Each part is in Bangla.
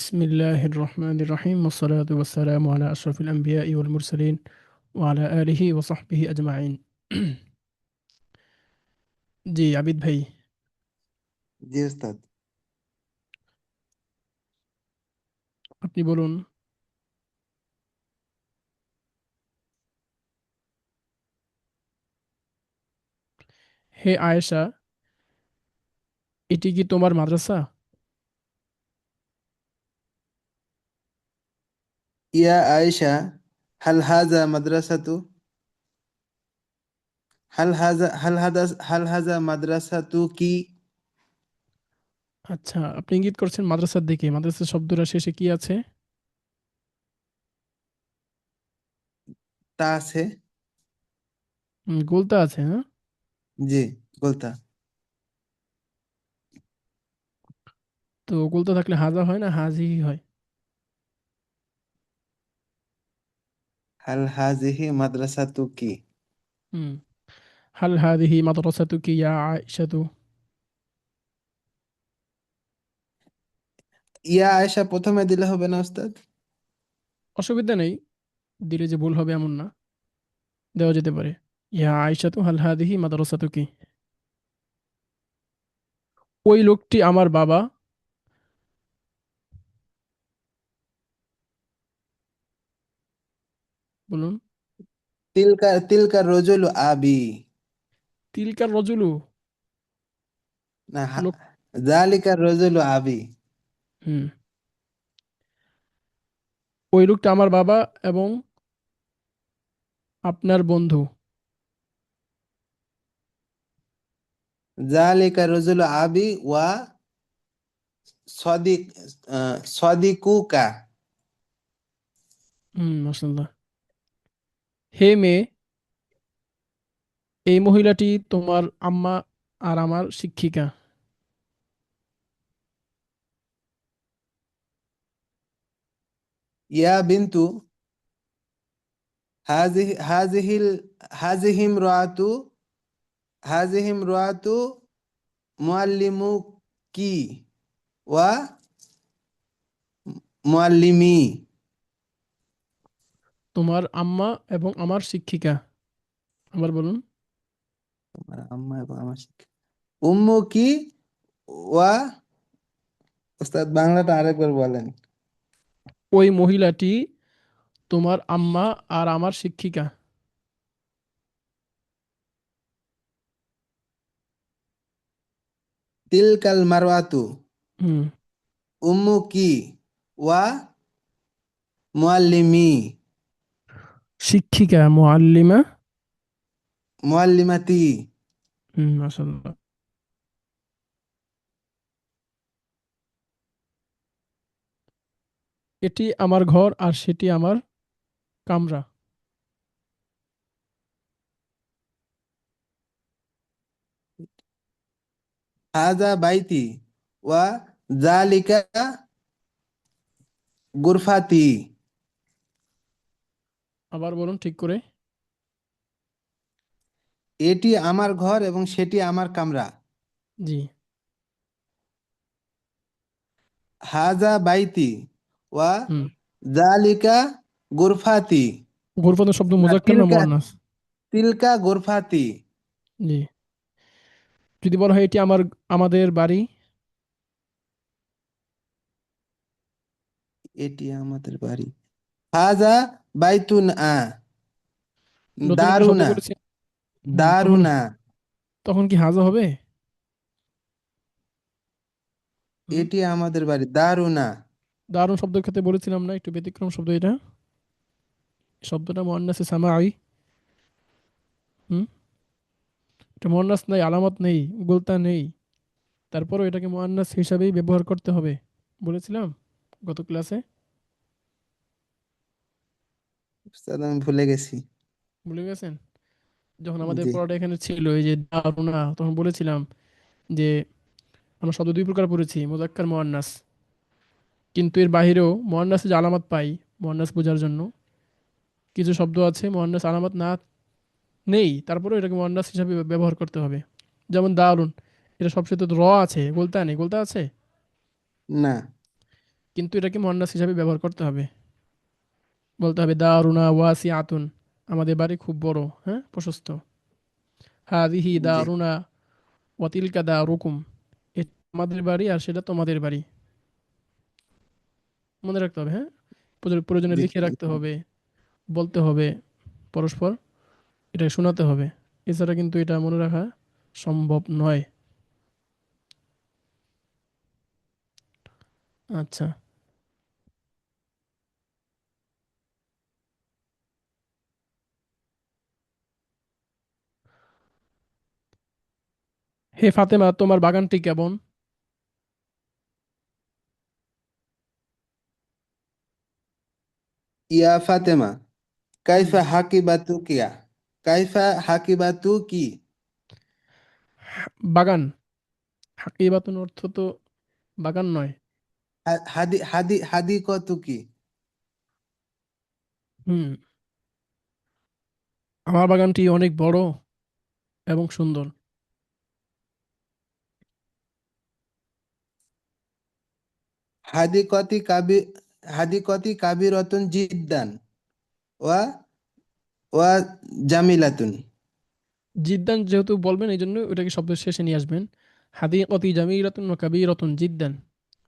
بسم الله الرحمن الرحيم والصلاة والسلام على أشرف الأنبياء والمرسلين وعلى آله وصحبه أجمعين জি আবিদ ভাই, জি উস্তাদ। আপনি বলুন। হে আয়েশা, এটি কি তোমার মাদ্রাসা? ইয়া আয়েশা, হাল হাজা মাদ্রাসাতু হাল হাজা মাদ্রাসাতু কি? আচ্ছা, আপনি ইঙ্গিত করছেন মাদ্রাসার দিকে। মাদ্রাসা শব্দটা শেষে কি আছে? তা আছে। গোলতা আছে, হ্যাঁ। জি, গোলতা। তো গোলতা থাকলে হাজা হয় না হাজি হয়? হাল হাজিহি মাদ্রাসাতু কি? হুম। হাল হাদিহি মাদ্রাসাতু কি ইয়া আয়েশাতু? ইয়া আয়েশা প্রথমে দিলে হবে না উস্তাদ? অসুবিধা নেই, দিলে যে ভুল হবে এমন না, দেওয়া যেতে পারে। ইয়া আয়েশাতু হাল হাদিহি মাদ্রাসাতু কি। ওই লোকটি আমার বাবা। বলুন। তিলকা তিলকা রজুল আবি। তিলকার রজুলু। না, লোক। জালিকা রজুল আবি। হুম। ওই লোকটা আমার বাবা এবং আপনার বন্ধু। জালিকা রজুল আবি ওয়া সদিক সদিকুকা। মাশাআল্লাহ। হে মেয়ে, এই মহিলাটি তোমার আম্মা আর আমার শিক্ষিকা। ইয়া বিন্তু হাজিহি হাজিহিল হাজিহিম রাতু হাজিহিম রাতু মুআল্লিমু কি ওয়া মুআল্লিমি। তোমার আম্মা এবং আমার শিক্ষিকা। আবার বলুন। আমার আম্মা এবং আমার শিক্ষক উম্মু কি ওয়া। ওস্তাদ বাংলাটা আরেকবার বলেন। ওই মহিলাটি তোমার আম্মা আর আমার শিক্ষিকা। তিলকাল মারওয়াতু হুম। উম্মু কি ওয়া মুআল্লিমি। শিক্ষিকা মুআল্লিমা। মুআল্লিমাতি। মাশাআল্লাহ। এটি আমার ঘর আর সেটি আমার কামরা। হাজা বাইতি ওয়া জালিকা গুরফাতি। আবার বলুন ঠিক করে। এটি আমার ঘর এবং সেটি আমার কামরা। জি। হাজা বাইতি ওয়া হুম। জালিকা গুরফাতি। গুরফত শব্দ না, মুজাক্কার না তিলকা মুআন্নাস? তিলকা গুরফাতি। জি। যদি বলা হয় এটি আমাদের বাড়ি। এটি আমাদের বাড়ি। হাজা বাইতুন নতুন একটা শব্দ দারুনা বলেছি। তখন দারুনা। তখন কি হাজা হবে? হুম। এটি আমাদের বাড়ি দারুনা। দারুণ শব্দের ক্ষেত্রে বলেছিলাম না, একটু ব্যতিক্রম শব্দ এটা। শব্দটা মুআন্নাসে সামাঈ। হুম। এটা মুআন্নাস নাই, আলামত নেই, গোলতা নেই। তারপরও এটাকে মুআন্নাস হিসাবেই ব্যবহার করতে হবে বলেছিলাম গত ক্লাসে। উস্তাদ, আমি ভুলে গেছি। ভুলে গেছেন? যখন আমাদের জি। পড়াটা এখানে ছিল এই যে দারুনা, তখন বলেছিলাম যে আমরা শব্দ দুই প্রকার পড়েছি, মুজাক্কার মুআন্নাস। কিন্তু এর বাহিরেও মুআন্নাসে যে আলামত পাই, মুআন্নাস বোঝার জন্য কিছু শব্দ আছে মুআন্নাস আলামত না নেই, তারপরেও এটাকে মুআন্নাস হিসাবে ব্যবহার করতে হবে। যেমন দারুন, এটা সবসাথে তো র আছে, গোলতা নেই, গোলতা আছে। না। কিন্তু এটাকে মুয়ান্নাস হিসাবে ব্যবহার করতে হবে। বলতে হবে দারুনা ওয়াসি আতুন, আমাদের বাড়ি খুব বড়, হ্যাঁ, প্রশস্ত। হাদিহি জি দারুনা ওয়াতিলকা দারুকুম, এটা আমাদের বাড়ি আর সেটা তোমাদের বাড়ি। মনে রাখতে হবে, হ্যাঁ, প্রয়োজনে জি লিখে রাখতে হবে, বলতে হবে পরস্পর, এটা শোনাতে হবে। এছাড়া কিন্তু এটা মনে রাখা সম্ভব নয়। আচ্ছা, হে ফাতেমা, তোমার বাগানটি কেমন? ইয়া ফাতেমা হুম, কাইফা হাকিবাতু কিয়া, কাইফা হাকিবাতু কি, বাগান, হাকিবাতুন অর্থ তো বাগান নয়। হাদি হাদি হাদি কতু কি, হুম, আমার বাগানটি অনেক বড় এবং সুন্দর। হাদিকতি কাবি, হাদিকতি কাবিরতুন জিদ্দান, ওয়া ওয়া জামিলাতুন। জিদ্দান যেহেতু বলবেন, এই জন্য ওটাকে শব্দের শেষে নিয়ে আসবেন। হাদিকতি জামিরাতুন ওয়া কাবীরাতুন জিদ্দান,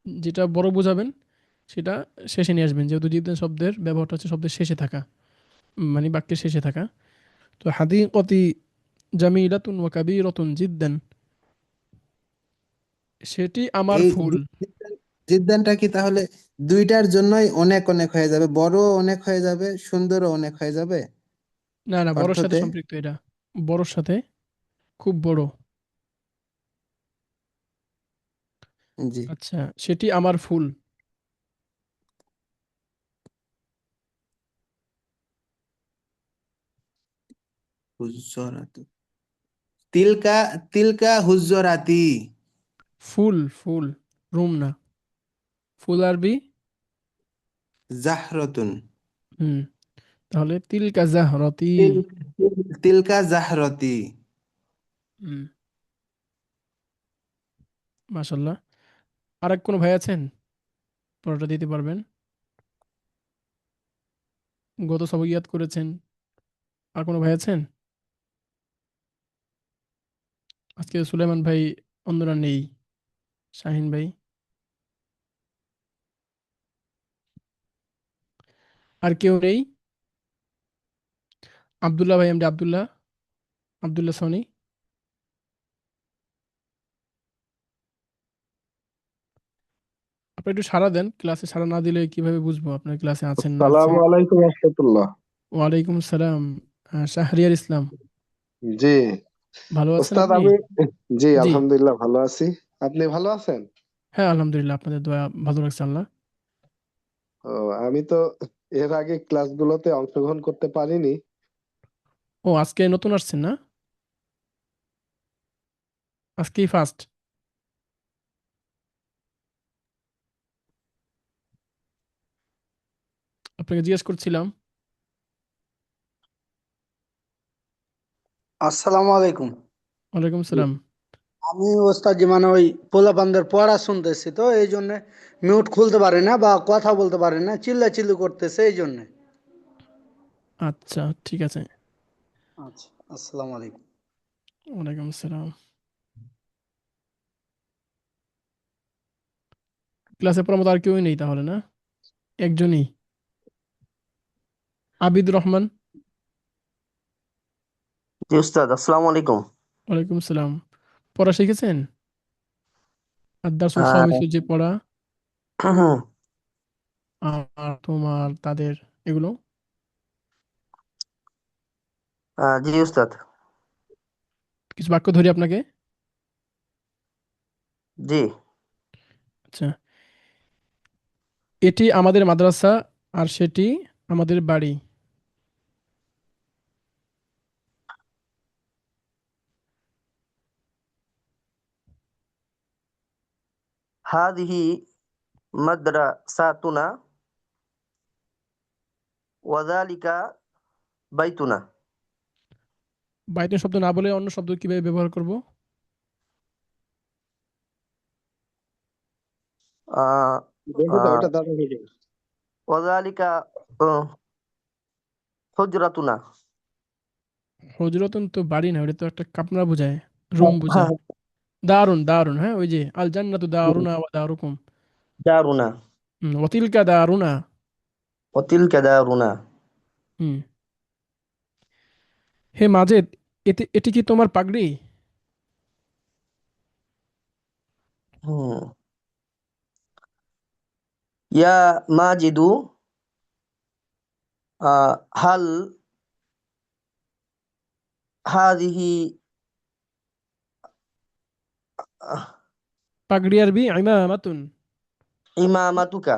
যেটা বড় বোঝাবেন সেটা শেষে নিয়ে আসবেন, যেহেতু জিদ্দান শব্দের ব্যবহারটা হচ্ছে শব্দের শেষে থাকা, মানে বাক্যের শেষে থাকা। তো হাদিকতি জামিলাতুন ওয়া কাবীরাতুন জিদ্দান, সেটি আমার এই ফুল। জিদ্দানটা কি তাহলে দুইটার জন্যই অনেক অনেক হয়ে যাবে, বড় অনেক হয়ে যাবে, সুন্দরও অনেক হয়ে যাবে না না, বড়র সাথে অর্থতে? সম্পৃক্ত এটা, বড়র সাথে, খুব বড়। জি। আচ্ছা, সেটি আমার ফুল। হুজ্জরাতু, তিলকা তিলকা হুজ্জরাতি, ফুল ফুল, রুম না। ফুল আরবি, জাহরতুন, হুম, তাহলে তিলকা জাহরতি। তিল তিলকা জাহরতি। হুম, মাশাল্লাহ। আরেক কোনো ভাই আছেন পরোটা দিতে পারবেন? গত সবক ইয়াদ করেছেন, আর কোনো ভাই আছেন? আজকে সুলেমান ভাই, অন্যরা নেই, শাহিন ভাই, আর কেউ নেই? আবদুল্লাহ ভাই, এমডি আবদুল্লাহ, আবদুল্লাহ সনি। আপনি একটু সাড়া দেন, ক্লাসে সাড়া না দিলে কিভাবে বুঝবো আপনার ক্লাসে আছেন না আসসালামু আছেন? আলাইকুম রহমতুল্লাহ। ওয়ালাইকুম আসসালাম। শাহরিয়ার ইসলাম, জি ভালো আছেন ওস্তাদ, আপনি? আমি জি জি, আলহামদুলিল্লাহ ভালো আছি। আপনি ভালো আছেন? হ্যাঁ আলহামদুলিল্লাহ, আপনাদের দোয়া ভালো রাখছে আল্লাহ। ও, আমি তো এর আগে ক্লাসগুলোতে অংশগ্রহণ করতে পারিনি। ও, আজকে নতুন আসছেন না? আজকেই ফার্স্ট? আপনাকে জিজ্ঞেস করছিলাম। আসসালামু আলাইকুম। ওয়ালাইকুম সালাম। আমি ওস্তাদ জি মানে ওই পোলাপানদের পড়া শুনতেছি, তো এই জন্য মিউট খুলতে পারি না বা কথা বলতে পারি না, চিল্লা চিল্লি করতেছে এই জন্য। আচ্ছা, ঠিক আছে। আচ্ছা, আসসালামু আলাইকুম। ওয়ালাইকুম আসসালাম। ক্লাসে পড়ার মতো আর কেউই নেই তাহলে, না? একজনই, আবিদ রহমান। জি উস্তাদ, আসসালামু আলাইকুম। ওয়ালাইকুম সালাম। পড়া শিখেছেন? আর দার্সুল আহ, খামিসের যে পড়া, আর তোমার তাদের এগুলো, জি উস্তাদ। কিছু বাক্য ধরি আপনাকে। জি। আচ্ছা, এটি আমাদের মাদ্রাসা আর সেটি আমাদের বাড়ি। হাদিহি মাদ্রাসাতুনা ওয়াযালিকা বাইতুনা। বাইতুন শব্দ না বলে অন্য শব্দ কিভাবে ব্যবহার করব? দেখি তো আহ ওটা দাদা থেকে। ওয়াজালিকা আহ, হুজরাতুনা। হুজরাতুন তো বাড়ি না, ওটা তো একটা কামরা বোঝায়, রুম বোঝায়। হ্যাঁ, দারুন দারুন, হ্যাঁ ওই যে আল জান্নাতু দারুনা ওয়া দারুকুম। দারুনা। ওয়াতিলকা দারুনা। ওয়াতিলকা দারুনা। হুম। হে মাজেদ, এটি কি তোমার পাগড়ি? হুম। ইয়া মাজিদু হাল হাদিহি আহ, পাগড়ি আরবি ইমামাতুন। ইমামাতুকা।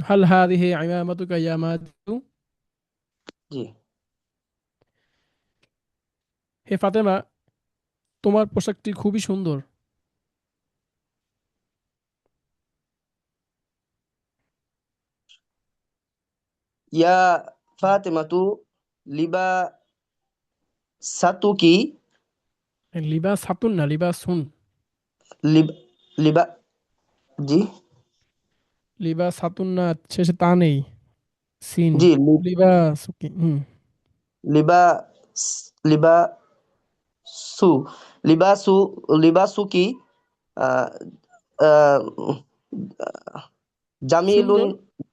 হাল হাদিহি ইমামাতুকা ইয়া মাজেদু। জি। হে ফাতেমা, তোমার পোশাকটি খুবই সুন্দর। ইয়া ফাতেমাতু লিবা সাতুকি লিবাস হাতুন না, লিবাস হুন। লিব লিবা জি লিবাস হাতুন না, শেষে তা নেই, সিন। জি লিবাস লিবা লিবা সু লিবাসু লিবাসুকি আহ, আহ, জামিলুন। সুন্দর।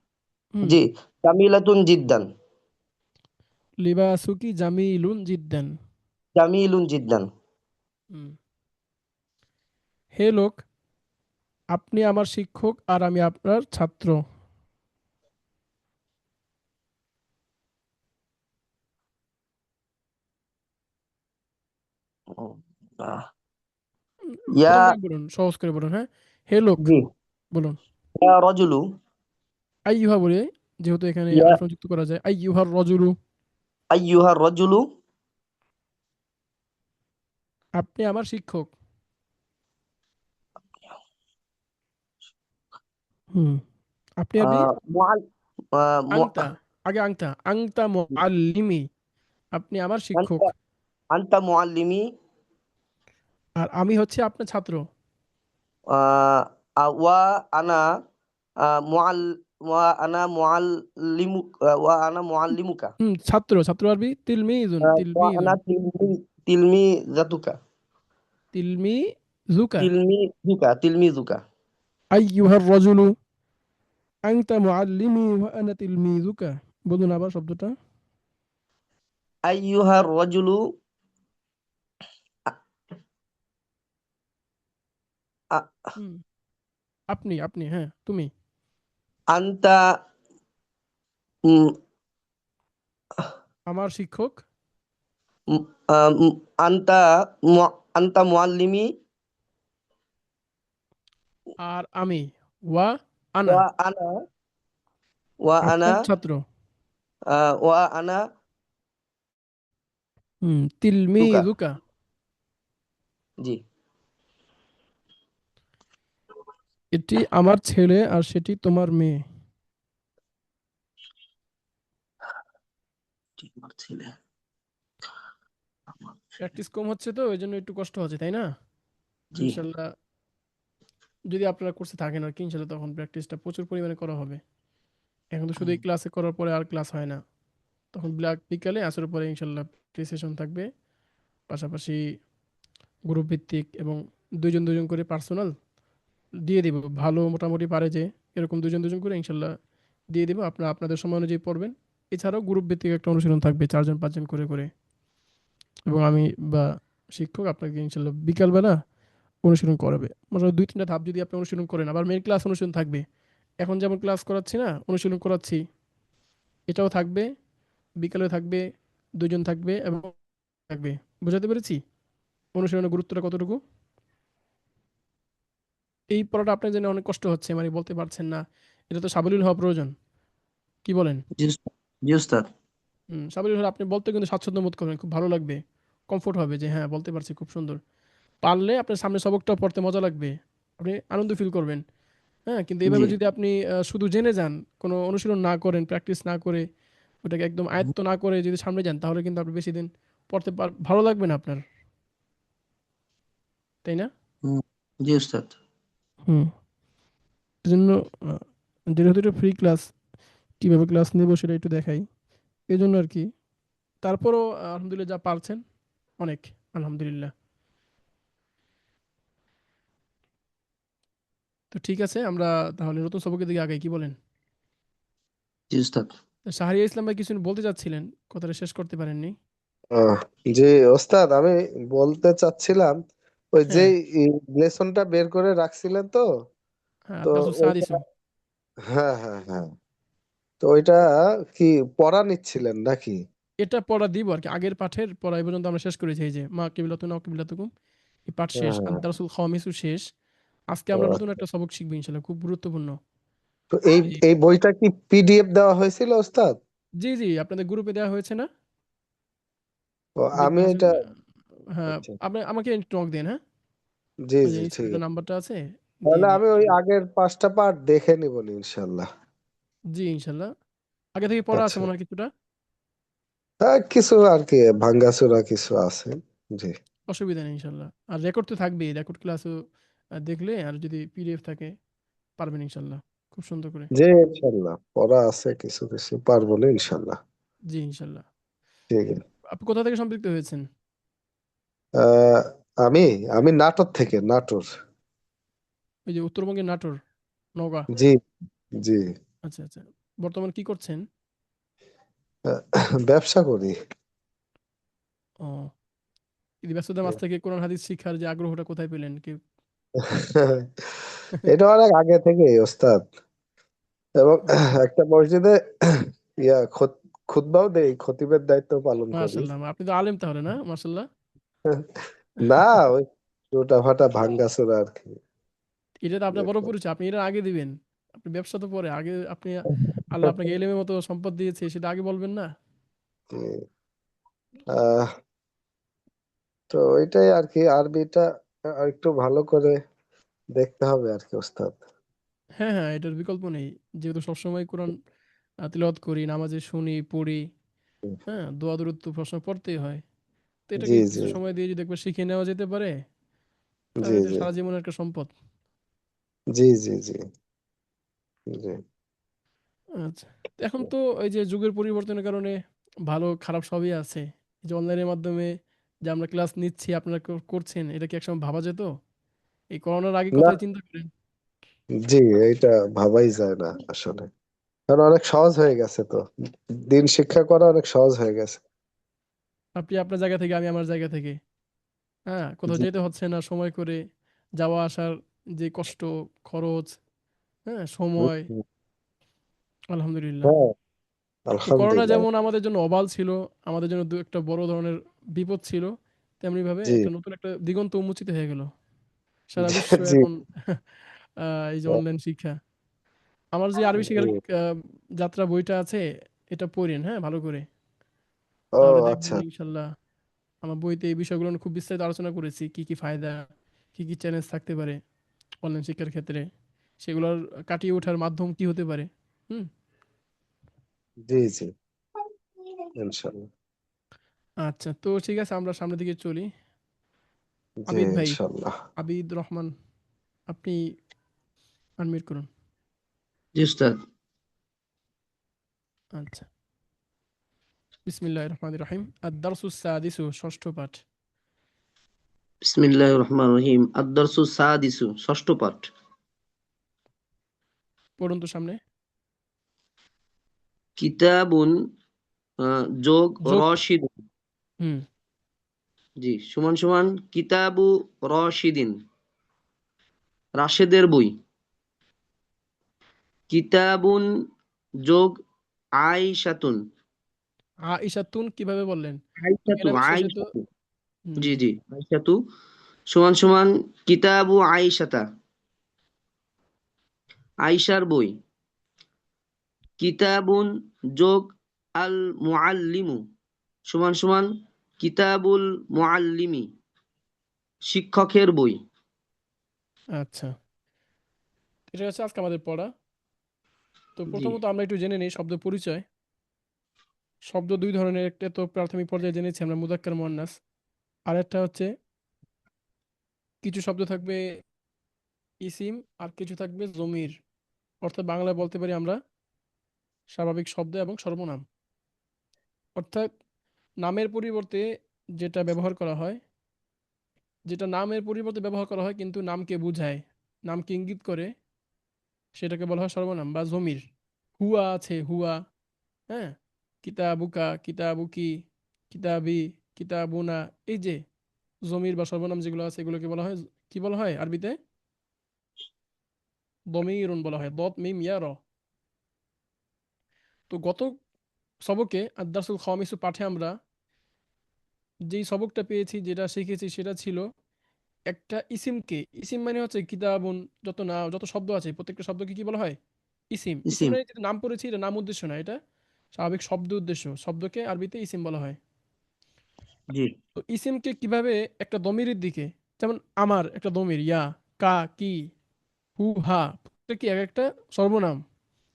হুম। জি, জামিলাতুন জিদ্দান। লিবাসুকি জামিলুন জিদ্দান। জামিলুন জিদ্দান। হুম। হে লোক, আপনি আমার শিক্ষক আর আমি আপনার ছাত্র। উম, আহ, ইয়া প্রথমটা বলুন, সহজ করে বলুন, হ্যাঁ। হে লোক জি বলুন। ইয়া রজুলু আইয়ুহা বলে, যেহেতু এখানে ইয়া আলিফ লাম যুক্ত করা যায়, আইয়ুহার রজুলু। আইয়ুহার রজুলু আপনি আমার শিক্ষক। হুম। আপনি আরবি মুআল আংতা, আগে আংতা আংতা মুআল্লিমি। আপনি আমার শিক্ষক আনতা আনতা মুআল্লিমি আর আমি হচ্ছে আপনার ছাত্র। ওয়া আনা মুআল ওয়া আনা মুআল্লিমু ওয়া আনা মুআল্লিমুকা ছাত্র, ছাত্র আরবি তিলমিজুন, ওয়া আনা তিলমিজুন। তিলমিজাতুকা তিলমিজুকা। তিলমিজুকা। আইয়ুহার রজুলু আংতা মুআল্লিমি ওয়া আনা তিলমিজুকা। বলুন আবার শব্দটা। আইয়ুহার রজুলু আ- আ- হুম। আপনি আপনি, হ্যাঁ তুমি। আনতা উম, আমার শিক্ষক উম, উম, আনতা আনতা মুআল্লিমি আর আমি ওয়া আনা ওয়া আনা ওয়া আনা আপনার ছাত্র। ওয়া আনা তুকা। তিলমিজুকা। জি। এটি আমার ছেলে আর সেটি তোমার মেয়ে। জি, আমার ছেলে আমার ছেলে। প্র্যাকটিস কম হচ্ছে তো ওই জন্য একটু কষ্ট হচ্ছে, তাই না? জি। ইনশাল্লাহ যদি আপনারা কোর্সে থাকেন আর কি, ইনশাল্লাহ তখন প্র্যাকটিসটা প্রচুর পরিমাণে করা হবে। এখন তো শুধু এই ক্লাসে করার পরে আর ক্লাস হয় না, তখন বিকালে আসর পরে ইনশাল্লাহ প্রি সেশন থাকবে। পাশাপাশি গ্রুপ ভিত্তিক এবং দুইজন দুইজন করে পার্সোনাল দিয়ে দিব। ভালো মোটামুটি পারে যে এরকম দুজন দুজন করে ইনশাল্লাহ দিয়ে দিব, আপনারা আপনাদের সময় অনুযায়ী পড়বেন। এছাড়াও গ্রুপ ভিত্তিক একটা অনুশীলন থাকবে, চারজন পাঁচজন করে করে। এবং আমি বা শিক্ষক আপনাকে ইনশাল্লাহ বিকালবেলা অনুশীলন করাবে। মোটামুটি দুই তিনটা ধাপ যদি আপনি অনুশীলন করেন, আবার মেন ক্লাস অনুশীলন থাকবে। এখন যেমন ক্লাস করাচ্ছি না, অনুশীলন করাচ্ছি, এটাও থাকবে। বিকালে থাকবে, দুজন থাকবে এবং থাকবে। বুঝাতে পেরেছি অনুশীলনের গুরুত্বটা কতটুকু? এই পড়াটা আপনার জন্য অনেক কষ্ট হচ্ছে, মানে বলতে পারছেন না, এটা তো সাবলীল হওয়া প্রয়োজন। কি বলেন? জি জি উস্তাদ। সাবলীল হলে আপনি বলতে কিন্তু স্বাচ্ছন্দ্য বোধ করবেন, খুব ভালো লাগবে, কমফোর্ট হবে যে হ্যাঁ বলতে পারছি খুব সুন্দর। পারলে আপনার সামনে সবকটা পড়তে মজা লাগবে, আপনি আনন্দ ফিল করবেন। হ্যাঁ, কিন্তু জি এইভাবে যদি আপনি শুধু জেনে যান, কোনো অনুশীলন না করেন, প্র্যাকটিস না করে, ওটাকে একদম আয়ত্ত না করে যদি সামনে যান, তাহলে কিন্তু আপনি বেশি দিন পড়তে ভালো লাগবে না আপনার, তাই না? হুম, জি উস্তাদ। হুম। এজন্য আহ, যেহেতু এটা ফ্রি ক্লাস, কিভাবে ক্লাস নেব সেটা একটু দেখাই, এই জন্য আর কি। তারপরও আলহামদুলিল্লাহ যা পারছেন অনেক, আলহামদুলিল্লাহ। তো ঠিক আছে, আমরা তাহলে নতুন সবকের দিকে আগাই, কি বলেন? জি উস্তাদ। তো শাহরিয়া ইসলাম ভাই কিছু বলতে চাচ্ছিলেন, কথাটা শেষ করতে পারেননি। আহ, জি ওস্তাদ, আমি বলতে চাচ্ছিলাম ওই যে হ্যাঁ, লেসনটা বের করে রাখছিলেন তো, হ্যাঁ তো দাসু ওইটা, সাদিসু। হ্যাঁ হ্যাঁ হ্যাঁ, তো ওইটা কি পড়া নিচ্ছিলেন নাকি? এটা পড়া দিব আর কি, আগের পাঠের পড়া এই পর্যন্ত আমরা শেষ করেছি। এই যে মা কিবলাতুনা ওয়া কিবলাতুকুম, এই পাঠ হ্যাঁ শেষ, হ্যাঁ আর হ্যাঁ। দারসুল খামিসু শেষ। আজকে ও আমরা নতুন আচ্ছা। একটা সবক শিখবো ইনশাল্লাহ, খুব গুরুত্বপূর্ণ। তো এই এই এই বইটা কি পিডিএফ দেওয়া হয়েছিল ওস্তাদ? জি জি, আপনাদের গ্রুপে দেওয়া হয়েছে না? ও, আমি দেখবেন এটা, হ্যাঁ, আচ্ছা, আপনি আমাকে নক দেন, হ্যাঁ, জি ওই যে জি ঠিক স্ক্রিনে আছে। নাম্বারটা আছে, দিয়ে তাহলে দিন আমি ওই ইনশাল্লাহ। আগের 5টা পার্ট দেখে নিব ইনশাল্লাহ। জি ইনশাল্লাহ, আগে থেকে পড়া আছে আচ্ছা, মনে হয় কিছুটা। হ্যাঁ কিছু আর কি ভাঙ্গাচোরা কিছু আছে। জি অসুবিধা নেই ইনশাল্লাহ। আর রেকর্ড তো থাকবেই, রেকর্ড ক্লাসও দেখলে, আর যদি পিডিএফ থাকে পারবেন ইনশাল্লাহ খুব সুন্দর করে। জি, ইনশাল্লাহ পড়া আছে কিছু কিছু, পারবো না ইনশাল্লাহ। জি ইনশাল্লাহ। ঠিক আছে। আপনি কোথা থেকে সম্পৃক্ত হয়েছেন? আহ, আমি আমি নাটোর থেকে, নাটোর। ওই যে উত্তরবঙ্গের নাটোর, নওগাঁ। জি জি। আচ্ছা আচ্ছা, বর্তমান কি করছেন? ব্যবসা করি। ও, এই ব্যস্ততার মাঝ থেকে কোরআন হাদিস শিক্ষার যে আগ্রহটা কোথায় পেলেন কি? এটা অনেক আগে থেকে ওস্তাদ, এবং ও, একটা মসজিদে খুতবাও দেই, খতিবের দায়িত্ব পালন করি। মাশাল্লাহ, আপনি তো আলেম তাহলে, না মাশাল্লাহ। না, ওই ছোটা ফাটা ভাঙ্গাচোরা আর কি। এটা তো আপনার বড় পরিচয়, আপনি এটা আগে দিবেন। আপনি ব্যবসা তো পরে, আগে আপনি, আল্লাহ আপনাকে এলেমের মতো সম্পদ দিয়েছে, সেটা আগে বলবেন না? আহ, তো ওইটাই আর কি, আরবিটা আর একটু ভালো করে দেখতে হবে আর কি ওস্তাদ। হ্যাঁ হ্যাঁ, এটার বিকল্প নেই। যেহেতু সবসময় কোরআন তিলাওয়াত করি, নামাজে শুনি, পড়ি, হ্যাঁ, দোয়া দরুদ তো সবসময় পড়তেই হয়। তো জি এটাকে জি কিছু সময় দিয়ে যদি একবার শিখে নেওয়া যেতে পারে, জি তাহলে এটা জি সারা জীবনের একটা সম্পদ। জি জি জি জি। আচ্ছা, তো এখন তো এই যে যুগের পরিবর্তনের কারণে ভালো খারাপ সবই আছে। এই যে অনলাইনের মাধ্যমে যে আমরা ক্লাস নিচ্ছি, আপনারা করছেন, এটা কি একসময় ভাবা যেত? এই করোনার আগে না, কথাই চিন্তা করেন। জি, এইটা ভাবাই যায় না আসলে, কারণ অনেক সহজ হয়ে গেছে তো, দিন শিক্ষা করা অনেক সহজ হয়ে গেছে। আপনি আপনার জায়গা থেকে, আমি আমার জায়গা থেকে, হ্যাঁ, কোথাও জি। যেতে হচ্ছে না সময় করে, যাওয়া আসার যে কষ্ট, খরচ, হ্যাঁ, সময়, হুম, আলহামদুলিল্লাহ। হ্যাঁ, তো করোনা আলহামদুলিল্লাহ। যেমন আমাদের জন্য অবাল ছিল, আমাদের জন্য দু একটা বড় ধরনের বিপদ ছিল, তেমনি ভাবে জি একটা নতুন একটা দিগন্ত উন্মোচিত হয়ে গেল। সারা বিশ্ব জি এখন এই যে অনলাইন শিক্ষা। আমার যে আরবি জি। শেখার যাত্রা বইটা আছে, এটা পড়েন হ্যাঁ ভালো করে, ও তাহলে আচ্ছা। দেখবেন ইনশাল্লাহ আমার বইতে এই বিষয়গুলো নিয়ে খুব বিস্তারিত আলোচনা করেছি, কি কি ফায়দা, কি কি চ্যালেঞ্জ থাকতে পারে অনলাইন শিক্ষার ক্ষেত্রে, সেগুলোর কাটিয়ে ওঠার মাধ্যম কি হতে পারে। হুম। জি জি, ইনশাল্লাহ। আচ্ছা, তো ঠিক আছে, আমরা সামনের দিকে চলি। জি আবিদ ভাই, ইনশাল্লাহ। আবিদ রহমান, আপনি আনমিউট করুন। জি উস্তাদ। আচ্ছা, বিসমিল্লাহির রহমানির রহিম। আদ-দারসুস সাদিসু, ষষ্ঠ পাঠ। বিসমিল্লাহির রহমানির রহিম। আদ-দারসু সাদিসু, ষষ্ঠ পাঠ। পড়ুন তো সামনে। কিতাবুন যোগ যোগ, রশিদ। হুম, জি, সমান সমান কিতাবু রশিদিন, রাশেদের বই। কিতাবুন যোগ আইসাতুন, আইশাতুন কিভাবে বললেন? আইসাতু এলামের শেষে তো, আইসাতু, হুম, জি জি, আইসাতু সমান সমান কিতাবু আইসাতা, আইসার বই। কিতাবুন যোগ আল মুআল্লিমু সমান সমান কিতাবুল মুআল্লিমি, শিক্ষকের বই। আচ্ছা, এটা হচ্ছে আজকে আমাদের পড়া। তো জি প্রথমত আমরা একটু জেনে নিই শব্দ পরিচয়। শব্দ দুই ধরনের, একটা তো প্রাথমিক পর্যায়ে জেনেছি আমরা, মুযাক্কার মুয়ান্নাস। আর একটা হচ্ছে কিছু শব্দ থাকবে ইসিম, আর কিছু থাকবে জমির। অর্থাৎ বাংলায় বলতে পারি আমরা স্বাভাবিক শব্দ এবং সর্বনাম। অর্থাৎ নামের পরিবর্তে যেটা ব্যবহার করা হয়, যেটা নামের পরিবর্তে ব্যবহার করা হয় কিন্তু নামকে বোঝায়, নামকে ইঙ্গিত করে, সেটাকে বলা হয় সর্বনাম বা জমির। হুয়া আছে, হুয়া, হ্যাঁ, কিতাবুকা, কিতাবুকি, কিতাবি, কিতাবুনা, এই যে জমির বা সর্বনাম যেগুলো আছে এগুলোকে বলা হয়, কি বলা হয় আরবিতে? দমিরুন বলা হয়, দত মিম ইয়া র। তো গত সবকে আদ-দারসুল খামিসু পাঠে আমরা যেই সবকটা পেয়েছি, যেটা শিখেছি, সেটা ছিল একটা ইসিমকে, ইসিম মানে হচ্ছে কিতাবুন, যত শব্দ আছে প্রত্যেকটা শব্দকে কি বলা হয়? ইসিম। ESIM eSIM. মানে যেটা নাম পড়েছি এটা নাম উদ্দেশ্য না, এটা স্বাভাবিক শব্দ উদ্দেশ্য, শব্দকে আরবিতে ইসিম বলা হয়। জি তো ইসিমকে কিভাবে একটা দমিরের দিকে, যেমন আমার একটা দমির ইয়া, কা, কি, হু, হা, প্রত্যেকটি এক একটা সর্বনাম,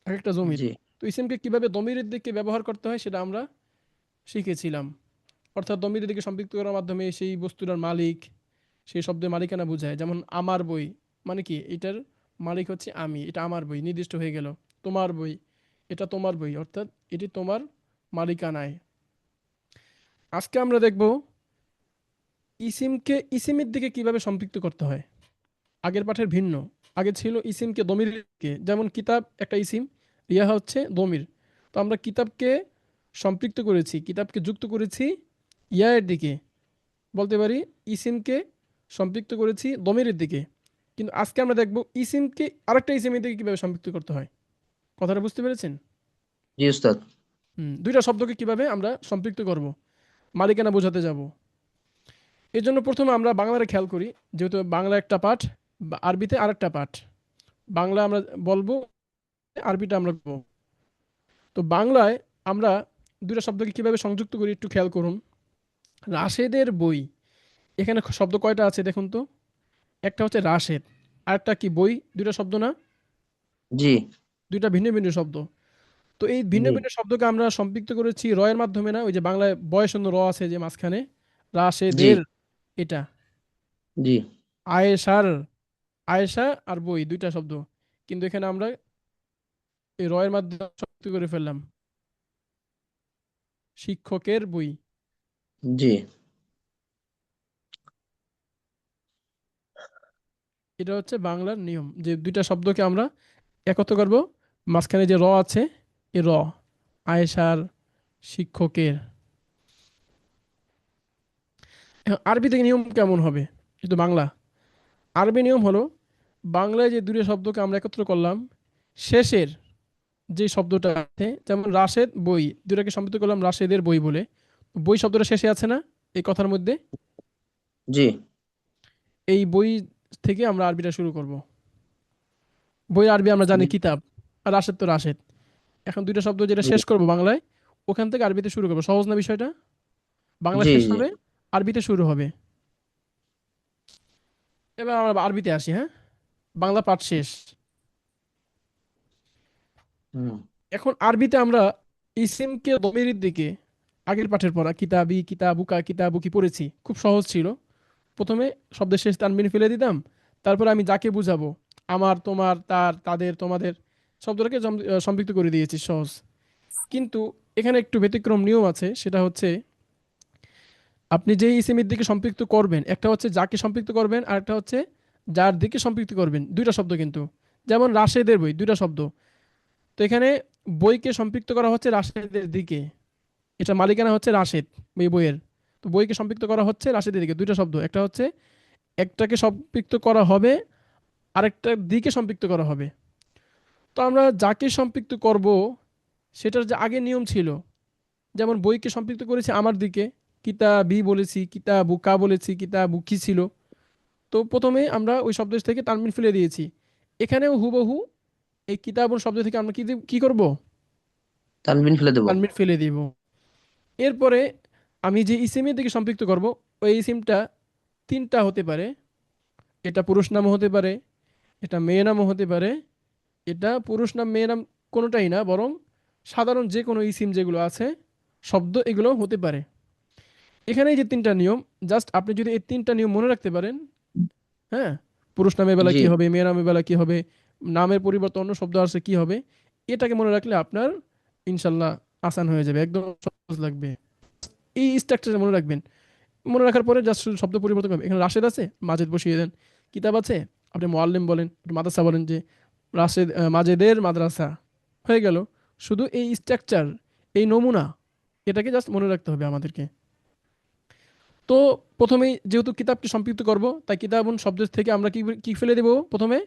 এক একটা জমির। জি তো ইসিমকে কিভাবে দমিরের দিকে ব্যবহার করতে হয় সেটা আমরা শিখেছিলাম। অর্থাৎ দমিরের দিকে সম্পৃক্ত করার মাধ্যমে সেই বস্তুটার মালিক, সেই শব্দের মালিকানা বোঝায়। যেমন আমার বই মানে কি, এটার মালিক হচ্ছে আমি, এটা আমার বই, নির্দিষ্ট হয়ে গেল। তোমার বই, এটা তোমার বই, অর্থাৎ এটি তোমার মালিকানায়। আজকে আমরা দেখব ইসিমকে ইসিমের দিকে কিভাবে সম্পৃক্ত করতে হয়। আগের পাঠের ভিন্ন। আগে ছিল ইসিমকে দমিরের দিকে, যেমন কিতাব একটা ইসিম, ইয়া হচ্ছে দমির। তো আমরা কিতাবকে সম্পৃক্ত করেছি, কিতাবকে যুক্ত করেছি ইয়া এর দিকে, বলতে পারি ইসিমকে সম্পৃক্ত করেছি দমিরের দিকে। কিন্তু আজকে আমরা দেখব ইসিমকে আরেকটা ইসিমের দিকে কিভাবে সম্পৃক্ত করতে হয়। কথাটা বুঝতে পেরেছেন? জি উস্তাদ। দুইটা শব্দকে কিভাবে আমরা সম্পৃক্ত করব, মালিকানা বোঝাতে যাব। এই জন্য প্রথমে আমরা বাংলাটা খেয়াল করি, যেহেতু বাংলা একটা পাঠ, বা আরবিতে আরেকটা পাঠ। বাংলা আমরা বলবো, আরবিটা আমরা বলবো। তো বাংলায় আমরা দুইটা শব্দকে কিভাবে সংযুক্ত করি একটু খেয়াল করুন। রাশেদের বই, এখানে শব্দ কয়টা আছে দেখুন তো। একটা হচ্ছে রাশেদ, আরেকটা কি বই, দুইটা শব্দ না? জি দুইটা ভিন্ন ভিন্ন শব্দ। তো এই ভিন্ন জি ভিন্ন শব্দকে আমরা সম্পৃক্ত করেছি রয়ের মাধ্যমে না, ওই যে বাংলায় বয়শূন্য র আছে যে মাঝখানে, জি রাশেদের, এটা জি আয়েশার, আয়েশা আর বই দুইটা শব্দ, কিন্তু এখানে আমরা এই রয়ের মাধ্যমে সম্পৃক্ত করে ফেললাম, শিক্ষকের বই। জি এটা হচ্ছে বাংলার নিয়ম, যে দুইটা শব্দকে আমরা একত্র করব, মাঝখানে যে র আছে, এই র, আয়েশার, শিক্ষকের। এখন আরবি থেকে নিয়ম কেমন হবে, কিন্তু বাংলা, আরবি নিয়ম হলো, বাংলায় যে দুটো শব্দকে আমরা একত্র করলাম, শেষের যে শব্দটা আছে, যেমন রাশেদ বই, দুটাকে সম্পৃক্ত করলাম রাশেদের বই বলে, বই শব্দটা শেষে আছে না এই কথার মধ্যে, জি এই বই থেকে আমরা আরবিটা শুরু করব। বই আরবি আমরা জানি জি কিতাব, আর রাশেদ তো রাশেদ। এখন দুইটা শব্দ যেটা শেষ করব বাংলায়, ওখান থেকে আরবিতে শুরু করবো। সহজ না বিষয়টা? বাংলা জি শেষ জি হবে, আরবিতে শুরু হবে। এবার আমরা আরবিতে আসি, হ্যাঁ, বাংলা পাঠ শেষ। হুম এখন আরবিতে আমরা ইসিমকে দমিরের দিকে, আগের পাঠের পড়া কিতাবি, কিতাবুকা, কিতাবুকি পড়েছি, খুব সহজ ছিল। প্রথমে শব্দের শেষ তানবিন ফেলে দিতাম, তারপরে আমি যাকে বুঝাবো, আমার, তোমার, তার, তাদের, তোমাদের, শব্দটাকে সম্পৃক্ত করে দিয়েছি, সহজ। কিন্তু এখানে একটু ব্যতিক্রম নিয়ম আছে, সেটা হচ্ছে আপনি যেই ইসিমের দিকে সম্পৃক্ত করবেন, একটা হচ্ছে যাকে সম্পৃক্ত করবেন, আর একটা হচ্ছে যার দিকে সম্পৃক্ত করবেন, দুইটা শব্দ কিন্তু। যেমন রাশেদের বই, দুইটা শব্দ। তো এখানে বইকে সম্পৃক্ত করা হচ্ছে রাশেদের দিকে, এটা মালিকানা হচ্ছে রাশেদ, এই বইয়ের। তো বইকে সম্পৃক্ত করা হচ্ছে রাশেদের দিকে, দুইটা শব্দ, একটা হচ্ছে একটাকে সম্পৃক্ত করা হবে, আরেকটার দিকে সম্পৃক্ত করা হবে। তো আমরা যাকে সম্পৃক্ত করব, সেটার যে আগে নিয়ম ছিল, যেমন বইকে সম্পৃক্ত করেছি আমার দিকে, কিতাবি বলেছি, কিতাবুকা বলেছি, কিতাবুকি ছিল। তো প্রথমে আমরা ওই শব্দ থেকে তানবিন ফেলে দিয়েছি। এখানেও হুবহু এই কিতাবুন শব্দ থেকে আমরা কি করব? তানবিন ফেলে দেবো। তানবিন ফেলে দিব। এরপরে আমি যে ইসিমের দিকে সম্পৃক্ত করব, ওই ইসিমটা তিনটা হতে পারে। এটা পুরুষ নামও হতে পারে, এটা মেয়ে নামও হতে পারে, এটা পুরুষ নাম মেয়ে নাম কোনোটাই না, বরং সাধারণ যে কোনো ইসিম যেগুলো আছে, শব্দ, এগুলো হতে পারে। এখানে এই যে তিনটা নিয়ম, জাস্ট আপনি যদি এই তিনটা নিয়ম মনে রাখতে পারেন, হ্যাঁ, পুরুষ নামের বেলা জি কি হবে, মেয়ে নামের বেলা কি হবে, নামের পরিবর্তে অন্য শব্দ আসে কি হবে, এটাকে মনে রাখলে আপনার ইনশাল্লাহ আসান হয়ে যাবে, একদম সহজ লাগবে। এই স্ট্রাকচারে মনে রাখবেন। মনে রাখার পরে জাস্ট শুধু শব্দ পরিবর্তন করবেন। এখানে রাশেদ আছে, মাজেদ বসিয়ে দেন। কিতাব আছে, আপনি মোয়াল্লিম বলেন, আপনি মাদ্রাসা বলেন যে রাশেদ মাজেদের মাদ্রাসা, হয়ে গেল। শুধু এই স্ট্রাকচার, এই নমুনা, এটাকে জাস্ট মনে রাখতে হবে আমাদেরকে। তো প্রথমেই যেহেতু কিতাবকে সম্পৃক্ত করব, তাই কিতাবুন শব্দের থেকে আমরা কি কি ফেলে দেব প্রথমে,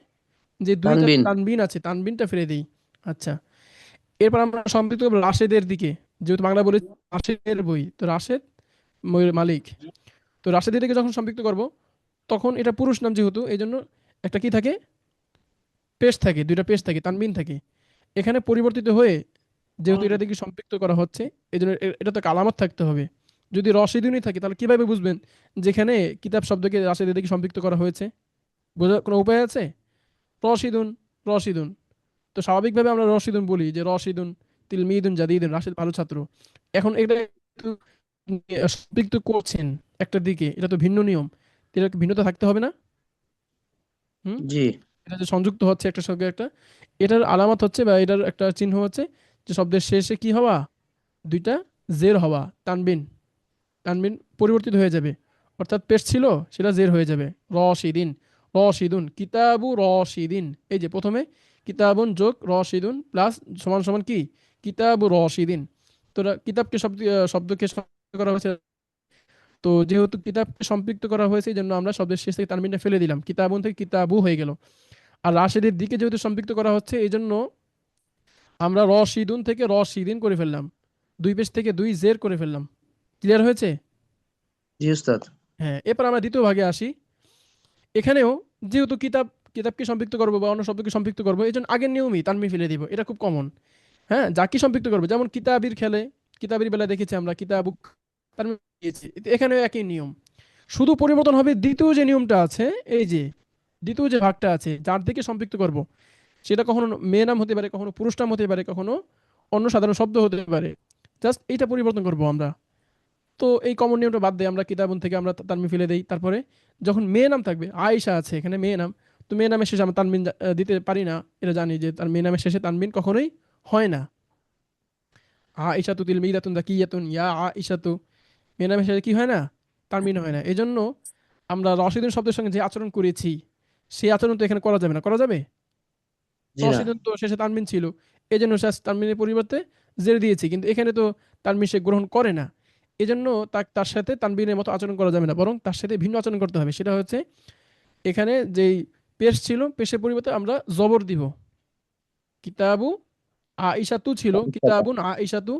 যে দুইটা তানবিন। তানবিন আছে, তানবিনটা ফেলে দিই। আচ্ছা, এরপর আমরা সম্পৃক্ত করবো রাশেদের দিকে, যেহেতু বাংলা বলে রাশেদের বই, তো রাশেদ মালিক। তো রাশেদের দিকে যখন সম্পৃক্ত করব, তখন এটা পুরুষ নাম যেহেতু, এই জন্য একটা কি থাকে, পেশ থাকে, দুইটা পেশ থাকে, তানবিন থাকে। এখানে পরিবর্তিত হয়ে, যেহেতু এটা দিকে সম্পৃক্ত করা হচ্ছে, এই জন্য এটা তো একটা আলামত থাকতে হবে। যদি রশিদুনই থাকে তাহলে কিভাবে বুঝবেন যেখানে কিতাব শব্দকে রাশেদের দিকে সম্পৃক্ত করা হয়েছে? বোঝার কোনো উপায় আছে? রশিদুন, রশিদুন, তো স্বাভাবিকভাবে আমরা রশিদুন বলি যে রশিদুন তিলমিদুন জাদিদুন, রাশেদ ভালো ছাত্র। এখন এটা একটু সম্পৃক্ত করছেন একটা দিকে, এটা তো ভিন্ন নিয়ম, তো এটা ভিন্নতা থাকতে হবে না? হুম, জি এটা যে সংযুক্ত হচ্ছে একটা সঙ্গে একটা, এটার আলামত হচ্ছে বা এটার একটা চিহ্ন হচ্ছে যে শব্দের শেষে কি হওয়া, দুইটা জের হওয়া, তানবিন। তানবিন পরিবর্তিত হয়ে যাবে, অর্থাৎ পেশ ছিল সেটা জের হয়ে যাবে। রশিদিন, রশিদুন, কিতাবু রশিদিন। এই যে প্রথমে কিতাবুন যোগ রশিদুন প্লাস সমান সমান কি, কিতাবু রশিদিন। তো কিতাবকে শব্দকে সম্পৃক্ত করা হয়েছে, তো যেহেতু কিতাবকে সম্পৃক্ত করা হয়েছে এই জন্য আমরা শব্দের শেষ থেকে তানবিনটা ফেলে দিলাম, কিতাবুন থেকে কিতাবু হয়ে গেল। আর রাশেদের দিকে যেহেতু সম্পৃক্ত করা হচ্ছে এই জন্য আমরা রশিদুন থেকে রশিদিন করে ফেললাম, দুই পেশ থেকে দুই জের করে ফেললাম। ক্লিয়ার হয়েছে? জি উস্তাদ। হ্যাঁ, এরপর আমরা দ্বিতীয় ভাগে আসি। এখানেও যেহেতু কিতাবকে সম্পৃক্ত করবো বা অন্য শব্দকে সম্পৃক্ত করবো, এই জন্য আগের নিয়মই তানমি ফেলে দিব, এটা খুব কমন। হ্যাঁ, যাকে সম্পৃক্ত করবো, যেমন কিতাবির খেলে, কিতাবের বেলায় দেখেছি আমরা কিতাবুক, তানমিম দিয়েছি। এখানেও একই নিয়ম, শুধু পরিবর্তন হবে দ্বিতীয় যে নিয়মটা আছে, এই যে দ্বিতীয় যে ভাগটা আছে যার দিকে সম্পৃক্ত করব, সেটা কখনো মেয়ে নাম হতে পারে, কখনো পুরুষ নাম হতে পারে, কখনো অন্য সাধারণ শব্দ হতে পারে। জাস্ট এইটা পরিবর্তন করব আমরা। তো এই কমন নিয়মটা বাদ দিয়ে আমরা কিতাবুন থেকে আমরা তানমিম ফেলে দেই। তারপরে যখন মেয়ে নাম থাকবে, আয়েশা আছে এখানে মেয়ে নাম, তো মেয়ে নামের শেষে আমরা তানবিন দিতে পারি না, এটা জানি যে তার মেয়ে নামের শেষে তানবিন কখনোই হয় না। আয়েশা তু তিলমিদাতুন যাকিয়াতুন ইয়া আয়েশা তু, মেয়ে নামের শেষে কি হয় না, তানবিন হয় না। এই জন্য আমরা রশিদুন শব্দের সঙ্গে যে আচরণ করেছি, সেই আচরণ তো এখানে করা যাবে না, করা যাবে? জি না। রশিদুন তো শেষে তানবিন ছিল, এই জন্য শেষ তানবিনের পরিবর্তে জের দিয়েছি, কিন্তু এখানে তো তানবিন সে গ্রহণ করে না। এজন্য তার সাথে তানবিনের মতো আচরণ করা যাবে না, বরং তার সাথে ভিন্ন আচরণ করতে হবে। সেটা হচ্ছে এখানে যেই পেশ ছিল, পেশের পরিবর্তে আমরা জবর দিব। কিতাবু আইসাতু ছিল, কিতাবুন আইসাতু,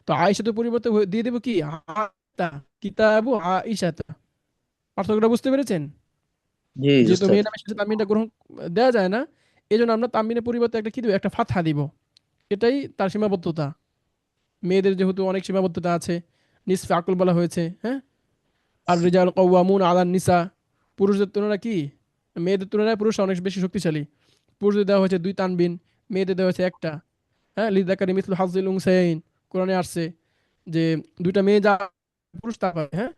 তো আইসাতু পরিবর্তে দিয়ে দেব কি, আতা, কিতাবু আইসাতা। পার্থক্যটা বুঝতে পেরেছেন? জি যেহেতু উস্তাদ। মেয়ের নামের শেষে তানবিনটা গ্রহণ দেওয়া যায় না, এই জন্য আমরা তানবিনের পরিবর্তে একটা কি দিব, একটা ফাতহা দিব। এটাই তার সীমাবদ্ধতা। মেয়েদের যেহেতু অনেক সীমাবদ্ধতা আছে, নিসফে আকুল বলা হয়েছে, হ্যাঁ, আর রিজাল কওয়ামুন আলান নিসা, পুরুষদের তুলনায় কি, মেয়েদের তুলনায় পুরুষ অনেক বেশি শক্তিশালী। পুরুষদের দেওয়া হয়েছে দুই তানবিন, মেয়েদের দেওয়া হয়েছে একটা। হ্যাঁ, লিদাকারি মিসলু হাজ্জিল উনসায়াইন, কোরআনে আসছে যে দুইটা মেয়ে যা পুরুষ তা পাবে। হ্যাঁ,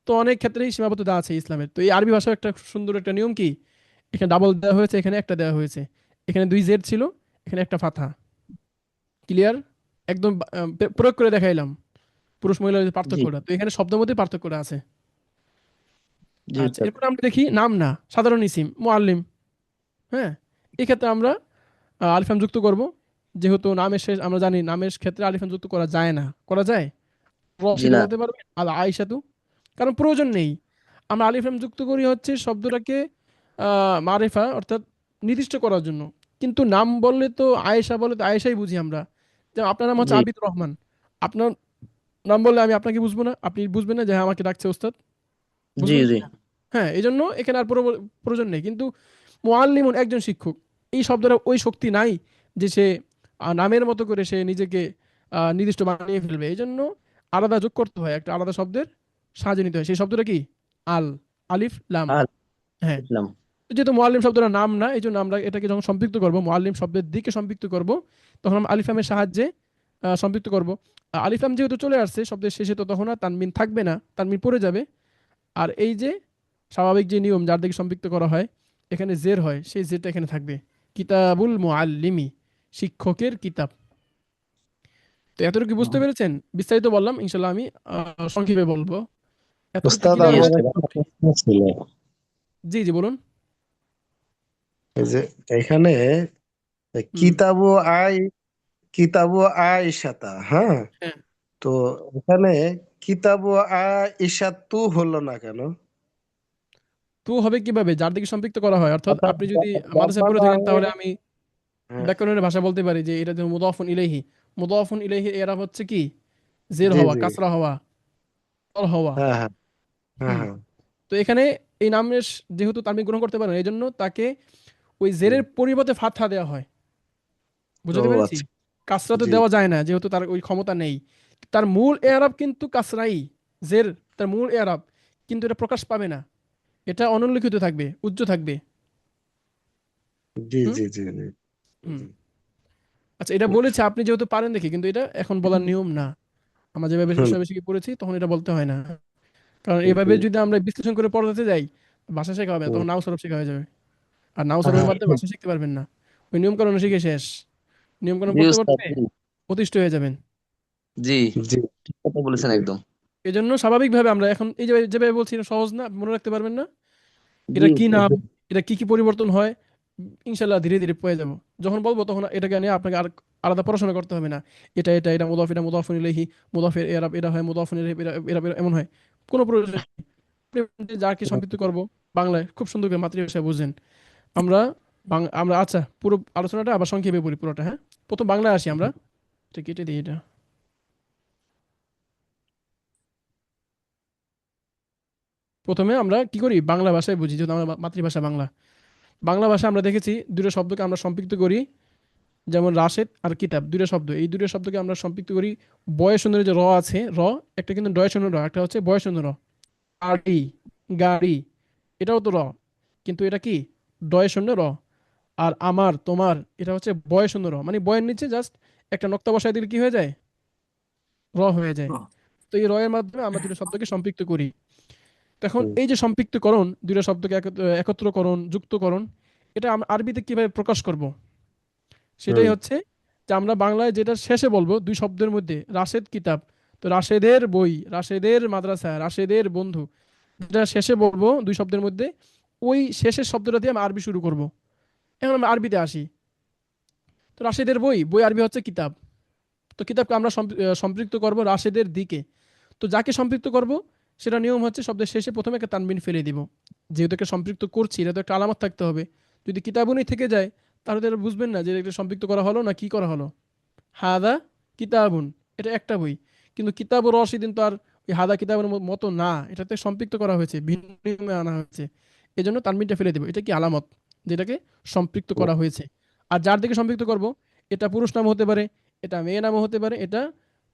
তো অনেক ক্ষেত্রেই সীমাবদ্ধতা আছে ইসলামের। তো এই আরবি ভাষার একটা সুন্দর একটা নিয়ম কি, এখানে ডাবল দেওয়া হয়েছে, এখানে একটা দেওয়া হয়েছে, এখানে দুই জেড ছিল, এখানে একটা ফাথা। ক্লিয়ার? একদম প্রয়োগ করে দেখাইলাম পুরুষ মহিলার যে জি পার্থক্যটা, তো এখানে শব্দের মধ্যে পার্থক্যটা আছে। জি আচ্ছা, উস্তাদ। এরপর আমরা দেখি নাম না, সাধারণ ইসিম মুআল্লিম। হ্যাঁ, এক্ষেত্রে আমরা আলিফাম যুক্ত করব। যেহেতু নামের শেষ আমরা জানি নামের ক্ষেত্রে আলিফাম যুক্ত করা যায় না, করা যায়? জি রশিদুন না। হতে পারবে, আল আয়েশাতু, কারণ প্রয়োজন নেই। আমরা আলিফলাম যুক্ত করি হচ্ছে শব্দটাকে মারেফা অর্থাৎ নির্দিষ্ট করার জন্য। কিন্তু নাম বললে তো আয়েশা বলে তো আয়েশাই বুঝি আমরা। যেমন আপনার নাম হচ্ছে জি আবিদ রহমান, আপনার নাম বললে আমি আপনাকে বুঝবো না, আপনি বুঝবেন না যে হ্যাঁ আমাকে ডাকছে ওস্তাদ, জি বুঝবেন কি জি না? হ্যাঁ, এই জন্য এখানে আর প্রয়োজন নেই। কিন্তু মুআল্লিমুন একজন শিক্ষক, এই শব্দটা ওই শক্তি নাই যে সে নামের মতো করে সে নিজেকে নির্দিষ্ট বানিয়ে ফেলবে। এই জন্য আলাদা যোগ করতে হয়, একটা আলাদা শব্দের সাহায্য নিতে হয়। সেই শব্দটা কি, আল, আলিফ লাম। আর হ্যাঁ, ইসলাম। তো যেহেতু মুআল্লিম শব্দটা নাম না, এই জন্য আমরা এটাকে যখন সম্পৃক্ত করব, মুআল্লিম শব্দের দিকে সম্পৃক্ত করব, তখন আমরা আলিফলামের সাহায্যে সম্পৃক্ত করব। আলিফলাম যেহেতু চলে আসছে শব্দের শেষে, তো তখন আর তানমিন থাকবে না, তানমিন পড়ে যাবে। আর এই যে স্বাভাবিক যে নিয়ম যার দিকে সম্পৃক্ত করা হয়, এখানে জের হয়, সেই জেরটা এখানে থাকবে। কিতাবুল মুআল্লিমি, শিক্ষকের কিতাব। তো এতটুকু বুঝতে পেরেছেন? বিস্তারিত বললাম, ইনশাল্লাহ আমি সংক্ষেপে বলবো। এতটুকু উস্তাদ ক্লিয়ার জি আমার হলে? ওস্তাদ। একটা প্রশ্ন ছিল। জি জি বলুন। এই যে এখানে হুম। কিতাবু আই কিতাবু আইসাতা, হ্যাঁ, হ্যাঁ, তো এখানে কিতাবু আইসাতু হলো না কেন? তো হবে কিভাবে? যার দিকে সম্পৃক্ত করা হয়, অর্থাৎ অর্থাৎ আপনি যদি মাদ্রাসায় পড়ে থাকেন জাপানে, তাহলে আমি হ্যাঁ, ব্যাকরণের ভাষা বলতে পারি যে এটা যেমন মুদাফুন ইলাইহি। মুদাফুন ইলাইহি এরা হচ্ছে কি? জের জি হওয়া, জি, কাসরা হওয়া, তল হওয়া। হ্যাঁ হ্যাঁ হ্যাঁ হুম। হ্যাঁ, তো এখানে এই নামের যেহেতু তানবিন গ্রহণ করতে পারেন, এই জন্য তাকে ওই হুম। জেরের পরিবর্তে ফাতহা দেওয়া হয়। ও বুঝতে পেরেছি? আচ্ছা, কাসরা তো জি দেওয়া যায় না, যেহেতু তার ওই ক্ষমতা নেই। তার মূল এরাব কিন্তু কাসরাই, জের তার মূল এরাব, কিন্তু এটা প্রকাশ পাবে না, এটা অনুল্লিখিত থাকবে, উজ্জ্ব থাকবে। জি হুম। জি জি জি হুম। জি। আচ্ছা, এটা বলেছে আপনি যেহেতু পারেন দেখি, কিন্তু এটা এখন বলার নিয়ম না। আমরা যেভাবে হুম, বিষয় বেশি পড়েছি তখন এটা বলতে হয় না। কারণ জি, এভাবে যদি আমরা বিশ্লেষণ করে পড়াতে যাই, ভাষা শেখা হবে না, হুম, তখন নাও সরব শেখা হয়ে যাবে। আর নাও সরবের হ্যাঁ, মাধ্যমে ভাষা শিখতে পারবেন না। ওই নিয়ম কানুন শিখে শেষ। নিয়ম কানুন জি পড়তে ওস্তাদ, পড়তে জি। অতিষ্ঠ হয়ে যাবেন। জি, জি ঠিক কথা বলেছেন জি একদম। এই জন্য স্বাভাবিকভাবে আমরা এখন এই যে যেভাবে বলছি, এটা সহজ না, মনে রাখতে পারবেন না। জি এটা কি ওস্তাদ। নাম, এটা কি কি পরিবর্তন হয়, ইনশাল্লাহ ধীরে ধীরে পেয়ে যাব। যখন বলবো তখন এটাকে নিয়ে আপনাকে আর আলাদা পড়াশোনা করতে হবে না। এটা মুদাফ, এটা মুদাফুন ইলাইহি, মুদাফের এরাব এটা হয়, মুদাফুন ইলাইহি এরাব এমন হয়। কোনো প্রয়োজন নেই। আপনি যাকে সম্পৃক্ত করব বাংলায় খুব সুন্দর করে মাতৃভাষায় বুঝেন। আমরা আমরা আচ্ছা, পুরো আলোচনাটা আবার সংক্ষেপে বলি পুরোটা, হ্যাঁ। প্রথম বাংলায় আসি আমরা। এটা কেটে দিই এটা। প্রথমে আমরা কি করি, বাংলা ভাষায় বুঝি, যেহেতু আমার মাতৃভাষা বাংলা। বাংলা ভাষা আমরা দেখেছি দুটো শব্দকে আমরা সম্পৃক্ত করি, যেমন রাশেদ আর কিতাব, দুটো শব্দ, এই দুটো শব্দকে আমরা সম্পৃক্ত করি। বয় শূন্যের যে র আছে, র, একটা কিন্তু ডয় শূন্য র, একটা হচ্ছে বয় শূন্য র। গাড়ি, গাড়ি, এটাও তো র, কিন্তু এটা কি, ডয় শূন্য র। আর আমার তোমার, এটা হচ্ছে বয় শূন্য র, মানে বয়ের নিচে জাস্ট একটা নক্তা বসায় দিলে কি হয়ে যায়, র হয়ে যায়। তো এই র এর মাধ্যমে আমরা দুটো শব্দকে সম্পৃক্ত করি। তখন হুম, এই যে সম্পৃক্তকরণ, দুটো শব্দকে একত্রকরণ, যুক্তকরণ, এটা আমরা আরবিতে কিভাবে প্রকাশ করব, সেটাই হুম, হচ্ছে যে আমরা বাংলায় যেটা শেষে বলবো দুই শব্দের মধ্যে, রাশেদ কিতাব, তো রাশেদের বই, রাশেদের মাদ্রাসা, রাশেদের বন্ধু, যেটা শেষে বলবো দুই শব্দের মধ্যে, ওই শেষের শব্দটা দিয়ে আমি আরবি শুরু করব। এখন আমরা আরবিতে আসি। তো রাশেদের বই, বই আরবি হচ্ছে কিতাব। তো কিতাবকে আমরা সম্পৃক্ত করব রাশেদের দিকে। তো যাকে সম্পৃক্ত করব, সেটা নিয়ম হচ্ছে শব্দের শেষে প্রথমে একটা তানবিন ফেলে দিব। যেহেতু একটা সম্পৃক্ত করছি, এটা তো একটা আলামত থাকতে হবে। যদি কিতাবুনই থেকে যায়, তাহলে তো এটা বুঝবেন না যে এটা সম্পৃক্ত করা হলো না কি করা হলো। হাদা কিতাবুন, এটা একটা বই। কিন্তু কিতাব রশিদিন তো আর ওই হাদা কিতাবের মতো না, এটাতে সম্পৃক্ত করা হয়েছে, ভিন্ন নিয়মে আনা হয়েছে। এই জন্য তানবিনটা ফেলে দেবো, এটা কি আলামত যেটাকে সম্পৃক্ত হুম, করা হয়েছে। আর যার দিকে সম্পৃক্ত করব, এটা পুরুষ নাম হতে পারে, এটা মেয়ে নামও হতে পারে, এটা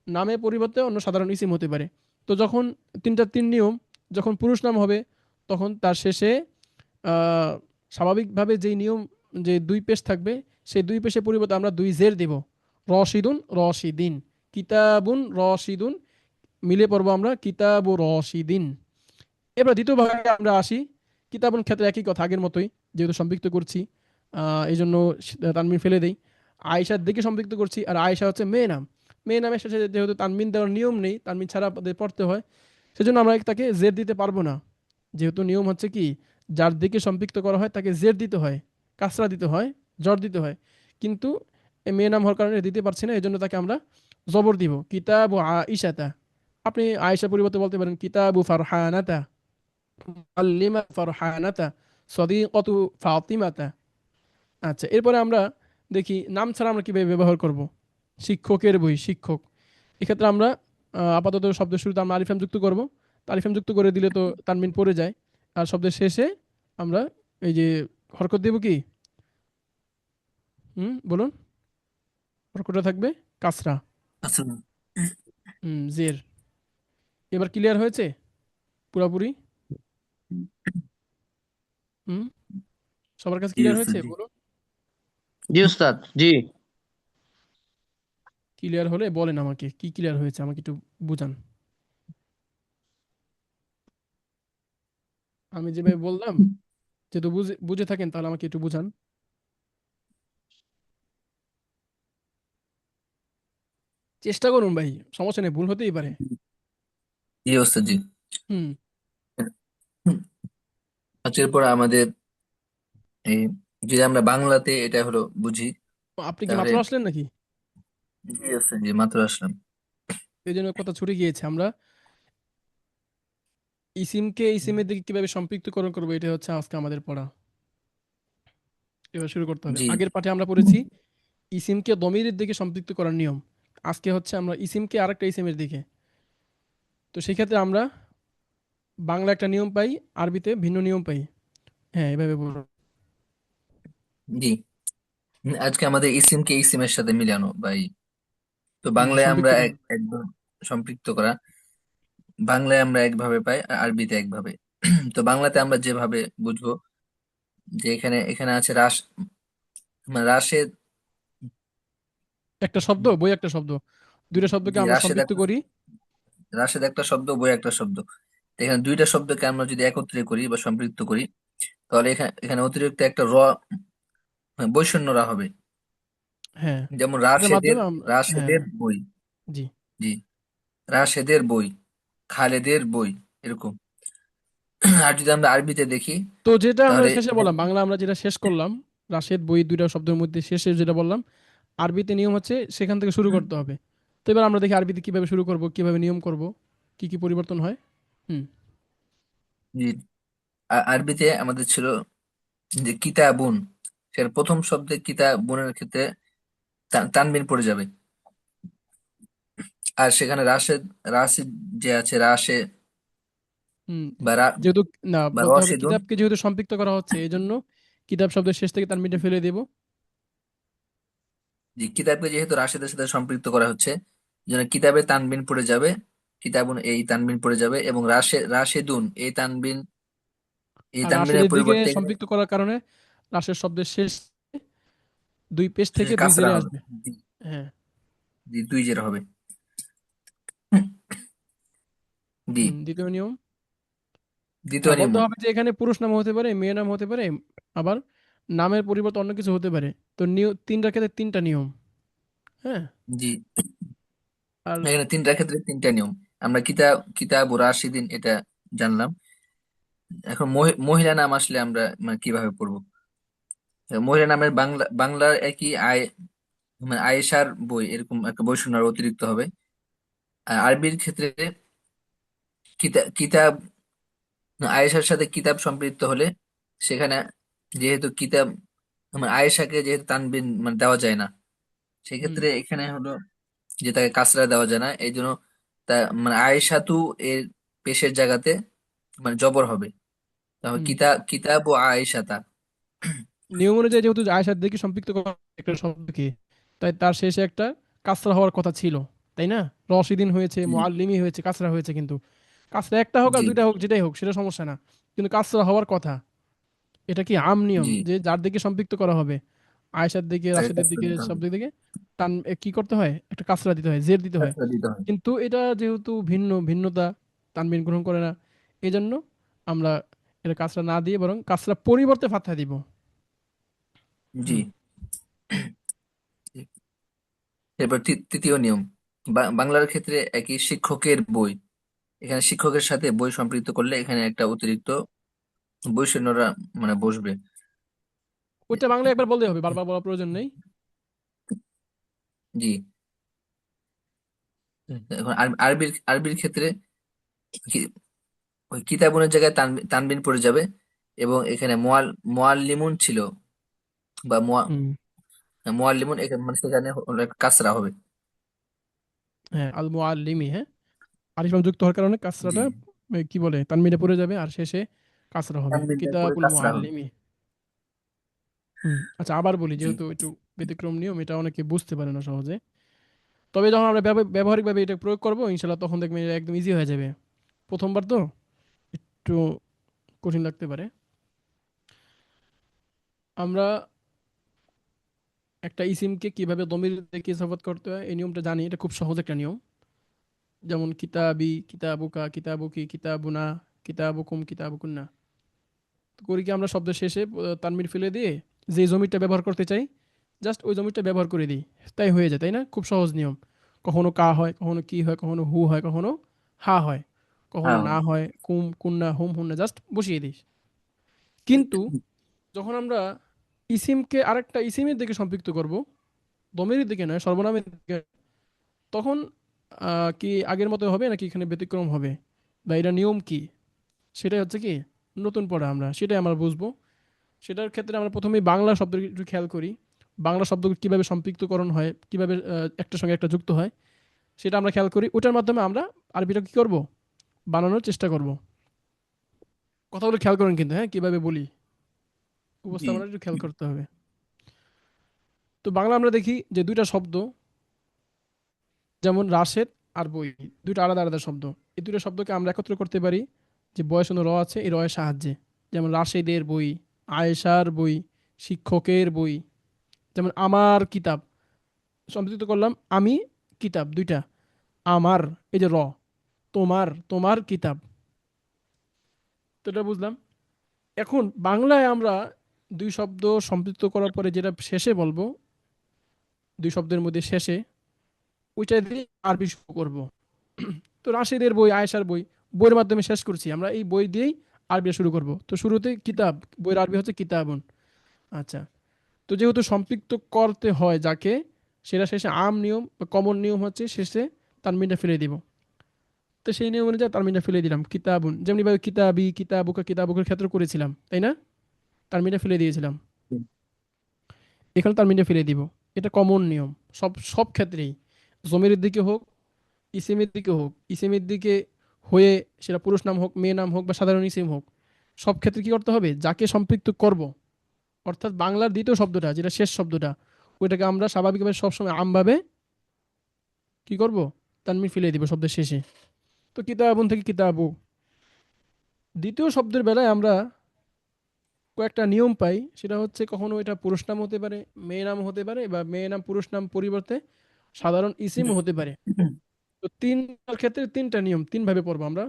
নামের পরিবর্তে অন্য সাধারণ ইসিম হতে পারে। তো যখন তিন নিয়ম, যখন পুরুষ নাম হবে তখন তার শেষে আহ, স্বাভাবিকভাবে যেই নিয়ম, যে দুই পেশ থাকবে, সেই দুই পেশের পরিবর্তে আমরা দুই জের দেব। রশিদুন, রশিদিন, কিতাবুন রশিদুন, মিলে পড়বো আমরা কিতাবু রশিদিন। এবার দ্বিতীয় ভাগে আমরা আসি। কিতাবুন ক্ষেত্রে একই কথা, আগের মতোই, যেহেতু সম্পৃক্ত করছি এই জন্য তানমিন ফেলে দেই। আয়েশার দিকে সম্পৃক্ত করছি, আর আয়েশা হচ্ছে মেয়ে নাম। মেয়ে নামের শেষে যেহেতু তানমিন দেওয়ার নিয়ম নেই, তানমিন ছাড়া আমাদের পড়তে হয়, সেজন্য আমরা তাকে জের দিতে পারবো না। যেহেতু নিয়ম হচ্ছে কি, যার দিকে সম্পৃক্ত করা হয় তাকে জের দিতে হয়, কাসরা দিতে হয়, জর দিতে হয়। কিন্তু এ মেয়ে নাম হওয়ার কারণে দিতে পারছি না, এই জন্য তাকে আমরা জবর দিব, কিতাবু আইসাতা। আপনি আয়েশার পরিবর্তে বলতে পারেন কিতাবু ফারহানাতা, মুআল্লিমা ফারহানাতা, সদিকতু ফাতিমাতা। আচ্ছা, এরপরে আমরা দেখি নাম ছাড়া আমরা কিভাবে ব্যবহার করব। শিক্ষকের বই, শিক্ষক, এক্ষেত্রে আমরা আপাতত শব্দের শুরুতে আমরা আলিফ লাম যুক্ত করব। তো আলিফ লাম যুক্ত করে দিলে তো তানবিন পড়ে যায়। আর শব্দের শেষে আমরা এই যে হরকত দেব কি, বলুন, হরকতটা থাকবে কাসরা, জের। এবার ক্লিয়ার হয়েছে পুরোপুরি? হুম, সবার কাছে ক্লিয়ার হয়েছে বলুন। জি ওস্তাদ, জি। ক্লিয়ার হলে বলেন আমাকে কি ক্লিয়ার হয়েছে, আমাকে একটু বুঝান। আমি যেভাবে বললাম যেহেতু বুঝে বুঝে থাকেন তাহলে আমাকে একটু বুঝান। চেষ্টা করুন ভাই, সমস্যা নেই, ভুল হতেই পারে। জি ওস্তাদ জি। হুম। আচ্ছা, এরপর আমাদের এই যদি আমরা বাংলাতে এটা হলো বুঝি, আপনি কি তাহলে মাত্র আসলেন নাকি? জি ওস্তাদ জি, মাত্র আসলাম। এই জন্য কথা ছুটে গিয়েছে। আমরা ইসিমকে ইসিমের দিকে কিভাবে সম্পৃক্তকরণ করবো, এটা হচ্ছে আজকে আমাদের পড়া। এবার শুরু করতে হবে। জি আগের পাঠে আমরা পড়েছি ইসিমকে দমিরের দিকে সম্পৃক্ত করার নিয়ম। আজকে হচ্ছে আমরা ইসিমকে আরেকটা ইসিমের দিকে। তো সেক্ষেত্রে আমরা বাংলা একটা নিয়ম পাই, আরবিতে ভিন্ন নিয়ম পাই। হ্যাঁ, এভাবে বলুন। জি। আজকে আমাদের ইসিমকে ইসিমের সাথে মিলানো ভাই। তো হুম, বাংলায় আমরা সম্পৃক্ত করা। একদম সম্পৃক্ত করা। বাংলায় আমরা একভাবে পাই আর আরবিতে একভাবে। তো বাংলাতে আমরা যেভাবে বুঝবো, যে এখানে এখানে আছে রাস, মানে রাশেদ। একটা শব্দ, বই একটা শব্দ, দুইটা শব্দকে জি, আমরা রাশেদ সম্পৃক্ত একটা, করি। রাশেদ একটা শব্দ, বই একটা শব্দ। তো এখানে দুইটা শব্দকে আমরা যদি একত্রে করি বা সম্পৃক্ত করি, তাহলে এখানে এখানে অতিরিক্ত একটা বৈষণ্যরা হবে। হ্যাঁ, যেমন এটার রাশেদের, মাধ্যমে আমরা, হ্যাঁ, রাশেদের বই। জি। জি, রাশেদের বই, খালেদের বই, এরকম। আর যদি আমরা আরবিতে দেখি, তো যেটা আমরা তাহলে শেষে বললাম, বাংলা আমরা যেটা শেষ করলাম, রাশেদ বই দুইটা শব্দের মধ্যে শেষে যেটা বললাম, আরবিতে নিয়ম হচ্ছে সেখান থেকে শুরু করতে হবে। তো এবার আমরা দেখি আরবিতে কিভাবে শুরু করব, কিভাবে নিয়ম করব, কি কি পরিবর্তন হয়। হুম। জি, আরবিতে আমাদের ছিল যে কিতাবুন, সের প্রথম শব্দে কিতাবুনের ক্ষেত্রে তানবিন পড়ে যাবে। আর সেখানে রাশেদ, রাশিদ যে আছে রাশে, হুম। বা যেহেতু, না, বা বলতে হবে রশিদুন। কিতাবকে যেহেতু সম্পৃক্ত করা হচ্ছে, এই জন্য কিতাব শব্দের শেষ থেকে তানবিনটা ফেলে দেব। যে কিতাবকে যেহেতু রাশেদের সাথে সম্পৃক্ত করা হচ্ছে, এই জন্য কিতাবে তানবিন পড়ে যাবে, কিতাবুন এই তানবিন পড়ে যাবে, এবং রাশেদুন এই তানবিন, এই আর তানবিনের রাশেদের দিকে পরিবর্তে এখানে সম্পৃক্ত করার কারণে রাশের শব্দের শেষ দুই পেশ থেকে শেষে দুই কাসরা জেরে হবে। আসবে। জি, হ্যাঁ। জি, দুই জের হবে। জি, দ্বিতীয় নিয়ম। দ্বিতীয় হ্যাঁ, নিয়ম। বলতে হবে যে এখানে পুরুষ নাম হতে পারে, মেয়ে নাম হতে পারে, আবার নামের পরিবর্তে অন্য কিছু হতে পারে। তো তিনটার ক্ষেত্রে তিনটা নিয়ম। হ্যাঁ। জি, আর এখানে তিনটা ক্ষেত্রে তিনটা নিয়ম। আমরা কিতাব ও রাশিদিন এটা জানলাম। এখন মহিলা নাম আসলে আমরা মানে কিভাবে পড়বো? মহিলা নামের বাংলার একই মানে আয়েশার বই, এরকম একটা বই শোনার অতিরিক্ত হবে। আর আরবির ক্ষেত্রে কিতাব, আয়েশার সাথে কিতাব সম্পৃক্ত হলে সেখানে যেহেতু কিতাব, মানে আয়েশাকে যেহেতু তানবিন মানে দেওয়া যায় না, হুম, সেক্ষেত্রে এখানে হলো যে তাকে কাসরা দেওয়া যায় না, এই জন্য তা মানে আয়েশাতু এর পেশের জায়গাতে মানে জবর হবে। তাহলে হুম। কিতাব ও আয়েশাতা। নিয়ম অনুযায়ী যেহেতু আয়েশার দিকে সম্পৃক্ত করা একটা শব্দকে, তাই তার শেষে একটা কাসরা হওয়ার কথা ছিল, তাই না? রশিদিন হয়েছে, জি, মুআল্লিমি হয়েছে, কাসরা হয়েছে, কিন্তু কাসরা একটা হোক আর জি, দুইটা হোক, যেটাই হোক সেটা সমস্যা না, কিন্তু কাসরা হওয়ার কথা। এটা কি আম নিয়ম জি, যে যার দিকে সম্পৃক্ত করা হবে, আয়েশার দিকে, তাকে রাশেদের কাসরা দিকে, দিতে হবে, সব দিকে কি করতে হয়, একটা কাসরা দিতে হয়, জের দিতে হয়। কাসরা দিতে হয়। কিন্তু এটা যেহেতু ভিন্নতা, তানবিন গ্রহণ করে না, এই জন্য আমরা এটা কাসরা না দিয়ে বরং কাসরা পরিবর্তে ফাতহা দিব। জি। হুম। এরপর তৃতীয় নিয়ম, বাংলার ক্ষেত্রে একই শিক্ষকের বই, এখানে শিক্ষকের সাথে বই সম্পৃক্ত করলে এখানে একটা অতিরিক্ত বৈষণ্যরা মানে বসবে। ওইটা বাংলা একবার বলতে হবে, বারবার বলার প্রয়োজন নেই। জি। এখন আরবির ক্ষেত্রে কি- ওই কিতাবুনের জায়গায় তানবিন পড়ে যাবে, এবং এখানে মোয়াল্লিমুন ছিল, বা হুম। মোয়াল্লিমুন এখানে মানে সেখানে হলো একটা কাসরা হবে। হ্যাঁ, আল মুআল্লিমি, হ্যাঁ, আলিফ লাম যুক্ত হওয়ার কারণে জি, কাসরাটা কি বলে, তানবিনে পড়ে যাবে আর শেষে কাসরা হবে, তানবিনটা পড়ে কিতাবুল কাসরা হবে। মুআল্লিমি। আচ্ছা, আবার বলি, জি, যেহেতু একটু ব্যতিক্রম নিয়ম, এটা অনেকে বুঝতে পারে না সহজে। তবে যখন আমরা ব্যবহারিকভাবে এটা প্রয়োগ করবো ইনশাল্লাহ, তখন দেখবেন এটা একদম ইজি হয়ে যাবে। প্রথমবার তো একটু কঠিন লাগতে পারে। আমরা একটা ইসিমকে কিভাবে দমির থেকে ইজাফাত করতে হয় এই নিয়মটা জানি, এটা খুব সহজ একটা নিয়ম। যেমন কিতাবি, কিতাবুকা, কিতাবুকি, কিতাবুনা, কিতাবুকুম, কিতাবুকুন্না। করি কি আমরা শব্দের শেষে তানবির ফেলে দিয়ে যে জমিটা ব্যবহার করতে চাই জাস্ট ওই জমিটা ব্যবহার করে দিই, তাই হয়ে যায়, তাই না? খুব সহজ নিয়ম। কখনো কা হয়, কখনো কি হয়, কখনো হু হয়, কখনো হা হয়, কখনো হ্যাঁ না হয়, কুম কুন্না হুম হুন্না, জাস্ট বসিয়ে দিই। কিন্তু যখন আমরা ইসিমকে আরেকটা ইসিমের দিকে সম্পৃক্ত করব, দমের দিকে নয়, সর্বনামের দিকে, তখন কি আগের মতো হবে নাকি এখানে ব্যতিক্রম হবে, বা এটা নিয়ম কি, সেটাই হচ্ছে কি নতুন পড়া, আমরা সেটাই আমরা বুঝবো। সেটার ক্ষেত্রে আমরা প্রথমেই বাংলা শব্দ একটু খেয়াল করি। বাংলা শব্দ কিভাবে সম্পৃক্তকরণ হয়, কিভাবে একটার সঙ্গে একটা যুক্ত হয়, সেটা আমরা খেয়াল করি। ওটার মাধ্যমে আমরা আরবিটা কি করব, বানানোর চেষ্টা করব। কথাগুলো খেয়াল করেন কিন্তু, হ্যাঁ, কিভাবে বলি, জি উপস্থাপনা একটু খেয়াল করতে হবে। তো বাংলা আমরা দেখি যে দুইটা শব্দ, যেমন রাশেদ আর বই, দুইটা আলাদা আলাদা শব্দ। এই দুটো শব্দকে আমরা একত্র করতে পারি যে বয়সন র আছে, এই রয়ের সাহায্যে। যেমন রাশেদের বই, আয়েশার বই, শিক্ষকের বই। যেমন আমার কিতাব, সম্পৃক্ত করলাম আমি কিতাব, দুইটা। আমার, এই যে র, তোমার, তোমার কিতাব। তো এটা বুঝলাম। এখন বাংলায় আমরা দুই শব্দ সম্পৃক্ত করার পরে যেটা শেষে বলবো, দুই শব্দের মধ্যে শেষে, ওইটা দিয়ে আরবি শুরু করবো। তো রাশিদের বই, আয়েশার বই, বইয়ের মাধ্যমে শেষ করছি, আমরা এই বই দিয়েই আরবি শুরু করব। তো শুরুতে কিতাব, বইয়ের আরবি হচ্ছে কিতাবুন। আচ্ছা, তো যেহেতু সম্পৃক্ত করতে হয় যাকে, সেটা শেষে আম নিয়ম বা কমন নিয়ম হচ্ছে শেষে তানবিনটা ফেলে দিব। তো সেই নিয়ম অনুযায়ী তানবিনটা ফেলে দিলাম, কিতাবুন। যেমনিভাবে কিতাবি, কিতাবুকা, কিতাবুকের ক্ষেত্রে করেছিলাম, তাই না? তানবিনটা ফেলে দিয়েছিলাম, এখানে তানবিনটা ফেলে দিব। এটা কমন নিয়ম, সব সব ক্ষেত্রেই। জমির দিকে হোক, ইসিমের দিকে হোক, ইসিমের দিকে হয়ে সেটা পুরুষ নাম হোক, মেয়ে নাম হোক, বা সাধারণ ইসিম হোক, সব ক্ষেত্রে কি করতে হবে, যাকে সম্পৃক্ত করব, অর্থাৎ বাংলার দ্বিতীয় শব্দটা যেটা শেষ শব্দটা, ওইটাকে আমরা স্বাভাবিকভাবে সবসময় আমভাবে কি করব, তানমিন ফেলে দিব শব্দের শেষে। তো কিতাবুন থেকে কিতাবু। দ্বিতীয় শব্দের বেলায় আমরা কয়েকটা নিয়ম পাই, সেটা হচ্ছে কখনো এটা পুরুষ নাম হতে পারে, মেয়ে নাম হতে পারে, বা মেয়ে নাম পুরুষ নাম পরিবর্তে সাধারণ ইসিমও হতে পারে। তো তিনটার ক্ষেত্রে তিনটা নিয়ম, তিন ভাবে পড়বো আমরা।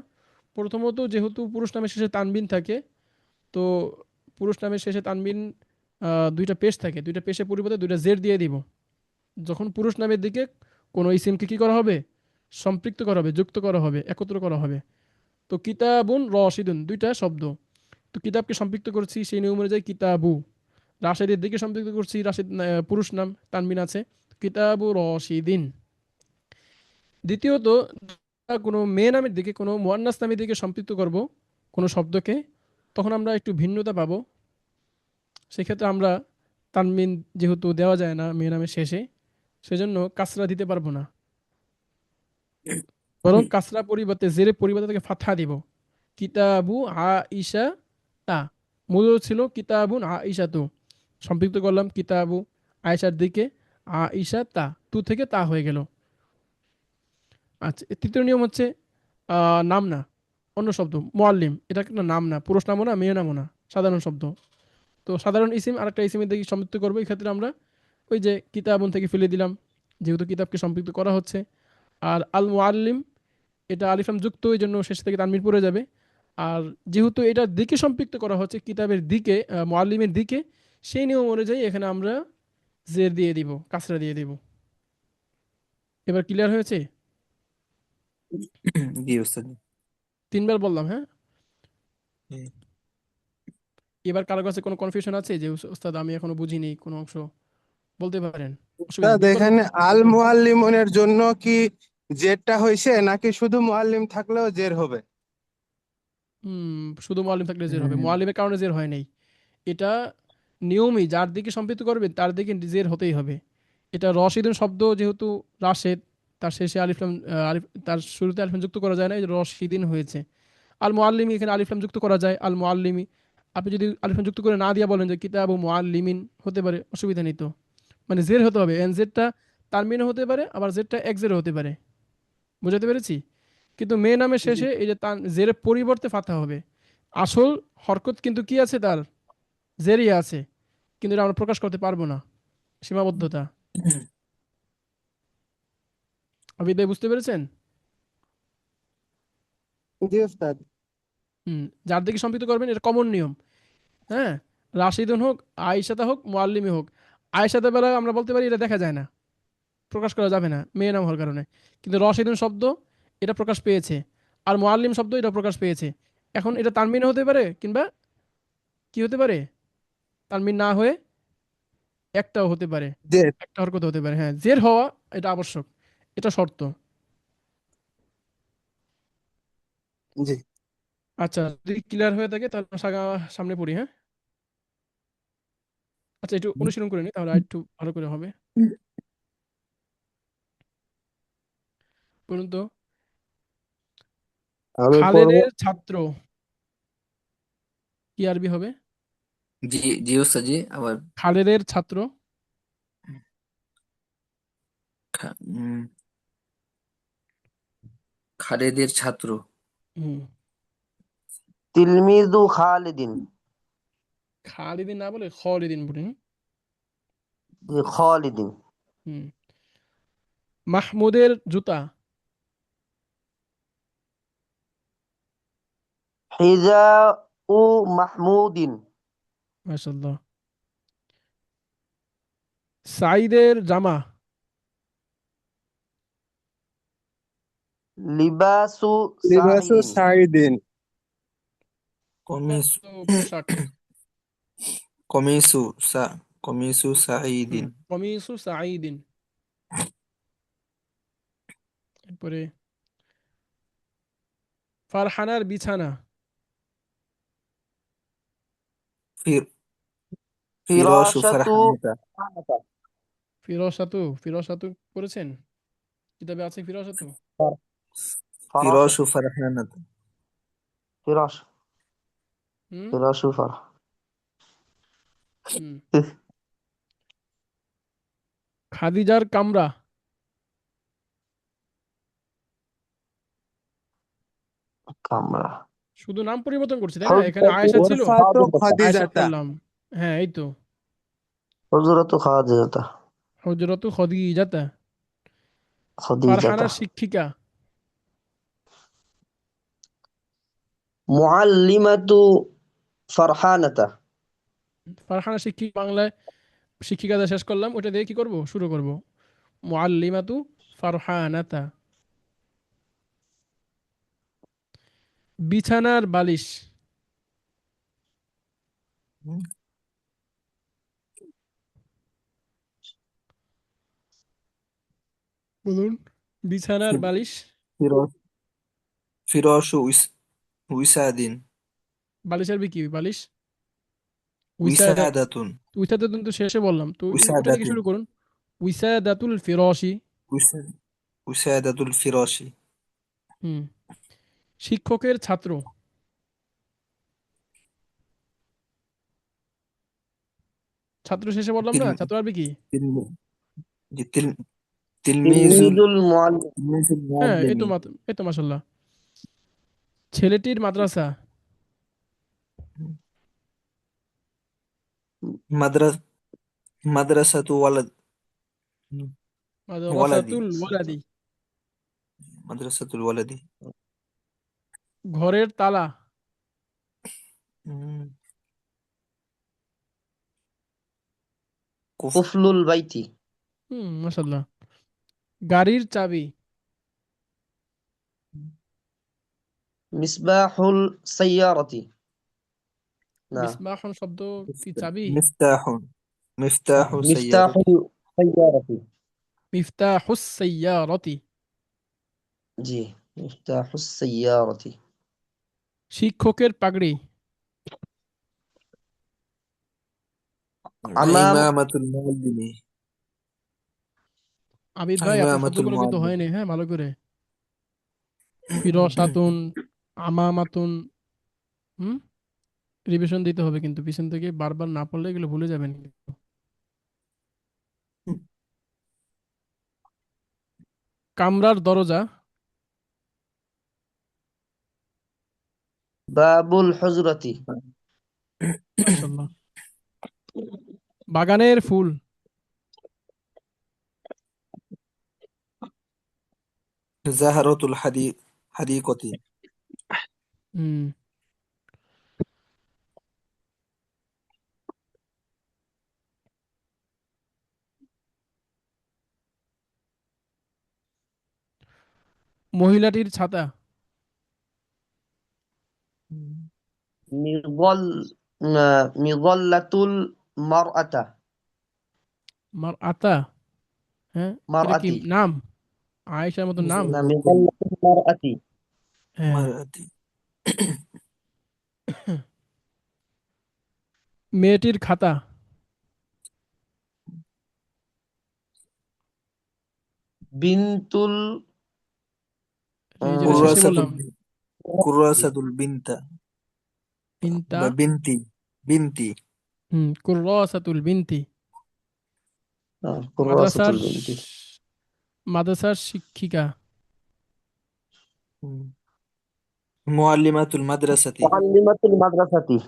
প্রথমত, যেহেতু পুরুষ নামের শেষে তানবিন থাকে, তো পুরুষ নামের শেষে তানবিন দুইটা পেশ থাকে, দুইটা পেশের পরিবর্তে দুইটা জের দিয়ে দিব। যখন পুরুষ নামের দিকে কোনো ইসিমকে কি করা হবে, সম্পৃক্ত করা হবে, যুক্ত করা হবে, একত্র করা হবে। তো কিতাবুন রশিদুন দুইটা শব্দ, তো কিতাবকে সম্পৃক্ত করছি সেই নিয়ম অনুযায়ী কিতাবু। রাশেদের দিকে সম্পৃক্ত করছি, রাশেদ পুরুষ নাম, তানবিন আছে, কিতাবু রশিদিন। দ্বিতীয়ত, কোনো মেয়ে নামের দিকে, কোনো মুয়ান্নাস নামের দিকে সম্পৃক্ত করব কোনো শব্দকে, তখন আমরা একটু ভিন্নতা পাবো। সেক্ষেত্রে আমরা তানবিন যেহেতু দেওয়া যায় না মেয়ে নামের শেষে, সেজন্য কাসরা দিতে পারবো না, বরং কাসরা পরিবর্তে জেরে পরিবর্তে তাকে ফাতহা দিব। কিতাবু আইসা তা, মূল ছিল কিতাবুন আইসা তু, সম্পৃক্ত করলাম কিতাবু, আয়েশার দিকে, আইসা তা, তু থেকে তা হয়ে গেল। আচ্ছা, তৃতীয় নিয়ম হচ্ছে নাম না, অন্য শব্দ, মুআল্লিম, এটা একটা নাম না, পুরুষ নামও না, মেয়ে নামও না, সাধারণ শব্দ। তো সাধারণ ইসিম আরেকটা ইসিমের দিকে সম্পৃক্ত করবো, এই ক্ষেত্রে আমরা ওই যে কিতাবুন থেকে ফেলে দিলাম, যেহেতু কিতাবকে সম্পৃক্ত করা হচ্ছে। আর আল মুআল্লিম, এটা আলিফলাম যুক্ত, এই জন্য শেষ থেকে তানবির পড়ে যাবে। আর যেহেতু এটার দিকে সম্পৃক্ত করা হচ্ছে, কিতাবের দিকে, মুআল্লিমের দিকে, সেই নিয়ম অনুযায়ী এখানে আমরা জের দিয়ে দিব, কাসরা দিয়ে দিব। এবার ক্লিয়ার হয়েছে? জি ওস্তাদ। তিনবার বললাম, হ্যাঁ। জি। এবার কারো কাছে কোনো কনফিউশন আছে যে ওস্তাদ আমি এখনো বুঝিনি কোনো অংশ, বলতে পারেন, অসুবিধা উস্তাদ নেই, বিপরীত। এখানে আল মুআল্লিমুনের জন্য কি জেরটা হয়েছে নাকি শুধু মুআল্লিম থাকলেও জের হবে? শুধু মুআল্লিম থাকলে জের হবে, হুম, মুআল্লিমের কারণে জের হয় নাই। এটা নিয়মই, যার দিকে সম্পৃক্ত করবে তার দিকে জের হতেই হবে। এটা রশিদুন শব্দ, যেহেতু রাশেদ, তার শেষে আলিফলাম, আলিফ, তার শুরুতে আলিফলাম যুক্ত করা যায় না, এই যে রশিদিন হয়েছে। আল মুআল্লিমি, এখানে আলিফলাম যুক্ত করা যায়, আল মুআল্লিমি। আপনি যদি আলিফলাম যুক্ত করে না দিয়া বলেন যে কিতাবু মুআল্লিমিন, হতে পারে, অসুবিধা নেই তো। মানে জের হতে হবে, এন জেরটা তানমিনও হতে পারে, আবার জেরটা এক জেরও হতে পারে। বুঝাতে পেরেছি? কিন্তু মেয়ে নামের জি। শেষে এই যে তান জেরের পরিবর্তে ফাথা হবে। আসল হরকত কিন্তু কি আছে তার, জেরই আছে, কিন্তু এটা আমরা প্রকাশ করতে পারবো না, সীমাবদ্ধতা। আবিদ ভাই বুঝতে পেরেছেন? জি উস্তাদ। যার দিকে সম্পৃক্ত করবেন, এটা কমন নিয়ম। হ্যাঁ, রাশিদুন হোক, আয়েশাতা হোক, মুআল্লিমি হোক। আয়েশাতা বেলায় আমরা বলতে পারি এটা দেখা যায় না, প্রকাশ করা যাবে না মেয়ে নাম হওয়ার কারণে। কিন্তু রশিদুন শব্দ এটা প্রকাশ পেয়েছে, আর মুআল্লিম শব্দ এটা প্রকাশ পেয়েছে। এখন এটা তানমিন হতে পারে, কিংবা কি হতে পারে, তানমিন না হয়ে একটাও হতে পারে, যে একটা হরকত হতে পারে। হ্যাঁ, জের হওয়া এটা আবশ্যক, এটা শর্ত। জি আচ্ছা, যদি ক্লিয়ার হয়ে থাকে তাহলে আমরা সামনে পড়ি, হ্যাঁ। আচ্ছা, একটু অনুশীলন করে নিই তাহলে আর একটু ভালো করে হবে। বলুন তো, আমি পড়বো। খালেদের ছাত্র কি আরবি হবে? জি, জি ওস্তাদ, জি আবার খালেদের ছাত্র। খা- উম, খালেদের ছাত্র। হুম। তিলমিজু খালিদিন, খালিদিন না বলে খলিদিন বলি। খালিদিন, হুম। মাহমুদের জুতা। হিজাউ মাহমুদিন, মাশাআল্লাহ। সাইদের জামা। লিবাসু লিবাসু সাইদিন, সাইদিন। কমিস পোশাক। কমিসু সা কমিসু হুম, সাঈদিন। কমিসু সাইদিন। এরপরে ফারহানার বিছানা। ফির- ফিরোশু ফিরাশাতু ফারহানাতা। ফিরোসাতু, ফিরোসাতু পড়েছেন? কিতাবে আছে ফিরোসাতু। ফরাশা, ফিরোশু ফারহানাতা। ফিরাশ, হুম। ফিরাশু ফর হুম। খাদিজার কামরা। কামরা, শুধু নাম পরিবর্তন করছি তাই না, এখানে হুজরাতু আয়েশা ছিল, ওরফাত আয়েশা খাদিজাতা। করলাম। হ্যাঁ, এই তো। হুজরাতু খাদিজাতা, হজরতু খদিজাতা। খাদিজাতা, ফারহানার শিক্ষিকা। মুআল্লিমাতু ফারহানাতা, ফারহানা শিক্ষিকা বাংলায় শিক্ষিকা দিয়ে শেষ করলাম, ওটা দিয়ে কি করব, শুরু করব। মুআল্লিমাতু ফারহানাতা। বিছানার বালিশ। হুম, বলুন, বিছানার ফি- বালিশ। ফিরোজ ফিরোশু উইসাদিন। বালিশ আরবি কি বালিশ? উইসাদাতুন। উইসাদাতুন। উইসাদাতুন তো শেষে বললাম তো, ওটা থেকে উইসাদাতিন। শুরু করুন। উইসাদাতুল ফিরশি। উইসা- উইসাদাতুল ফিরোশি। হুম। শিক্ষকের ছাত্র। ছাত্র শেষে বললাম না, তিল ছাত্র আরবি কি? তিল জি, তিলমিজুল তিলমিজুল মুআল্লিম, তিলমিজুল হ্যাঁ, এই তো মুআল্লিমি। এই তো মাশাল্লাহ। ছেলেটির মাদ্রাসা। মাদ্রাস মাদ্রাসাতু ওয়ালাদি। মাদ্রাসাতুল ওয়ালাদি। মাদ্রাসাতুল ওয়ালাদি। ঘরের তালা। হুম, কুফ কুফলুল বাইতি, হুম, মাশাল্লাহ। গাড়ির চাবি। মিসবাহুল সাইয়ারাতি, না, মিসবাহন শব্দ কি চাবি? মিফতাহুন মিফতাহু সাইয়ারাতি। মিফতাহুল সাইয়ারাতি, মিফতাহুস সাইয়ারাতি। জি, মিফতাহুস সাইয়ারাতি, শিক্ষকের পাগড়ি। আমাম, ইমামাতুল মুআল্লিমি। আবিদ ভাই, আপনার ইমামাতুল শব্দগুলো কিন্তু মুআল্লিম। হয়নি, হ্যাঁ, ভালো করে। ফিরসাতুন, আমামাতুন। হুম। রিভিশন দিতে হবে কিন্তু, পিছন থেকে বারবার না পড়লে এগুলো ভুলে যাবেন কিন্তু। কামরার দরজা। বাবুল হুজরাতি, মাশাআল্লাহ। বাগানের ফুল। জাহারাতুল হাদিকতি। হুম। মহিলাটির ছাতা। মিগল মিগল্লাতুল মারআতা মার আতা, হ্যাঁ, এটা কি মারআতি নাম? আয়েশার মতো নাম? না মিগল্লাতুল মারআতি হ্যাঁ। মারাতি। মেয়েটির খাতা। বিনতুল এই যেটা শেষে কুরাসাতুল বললাম, কুরাসাতুল বিনতা বিনতা। বা বিনতি বিনতি কুররাসাতুল বিনতি। মাদ্রাসার কুরাসাতুল বিনতি মাদ্রাসার শিক্ষিকা। মুআল্লিমাতুল মাদ্রাসাতি মুআল্লিমাতুল মাদ্রাসাতি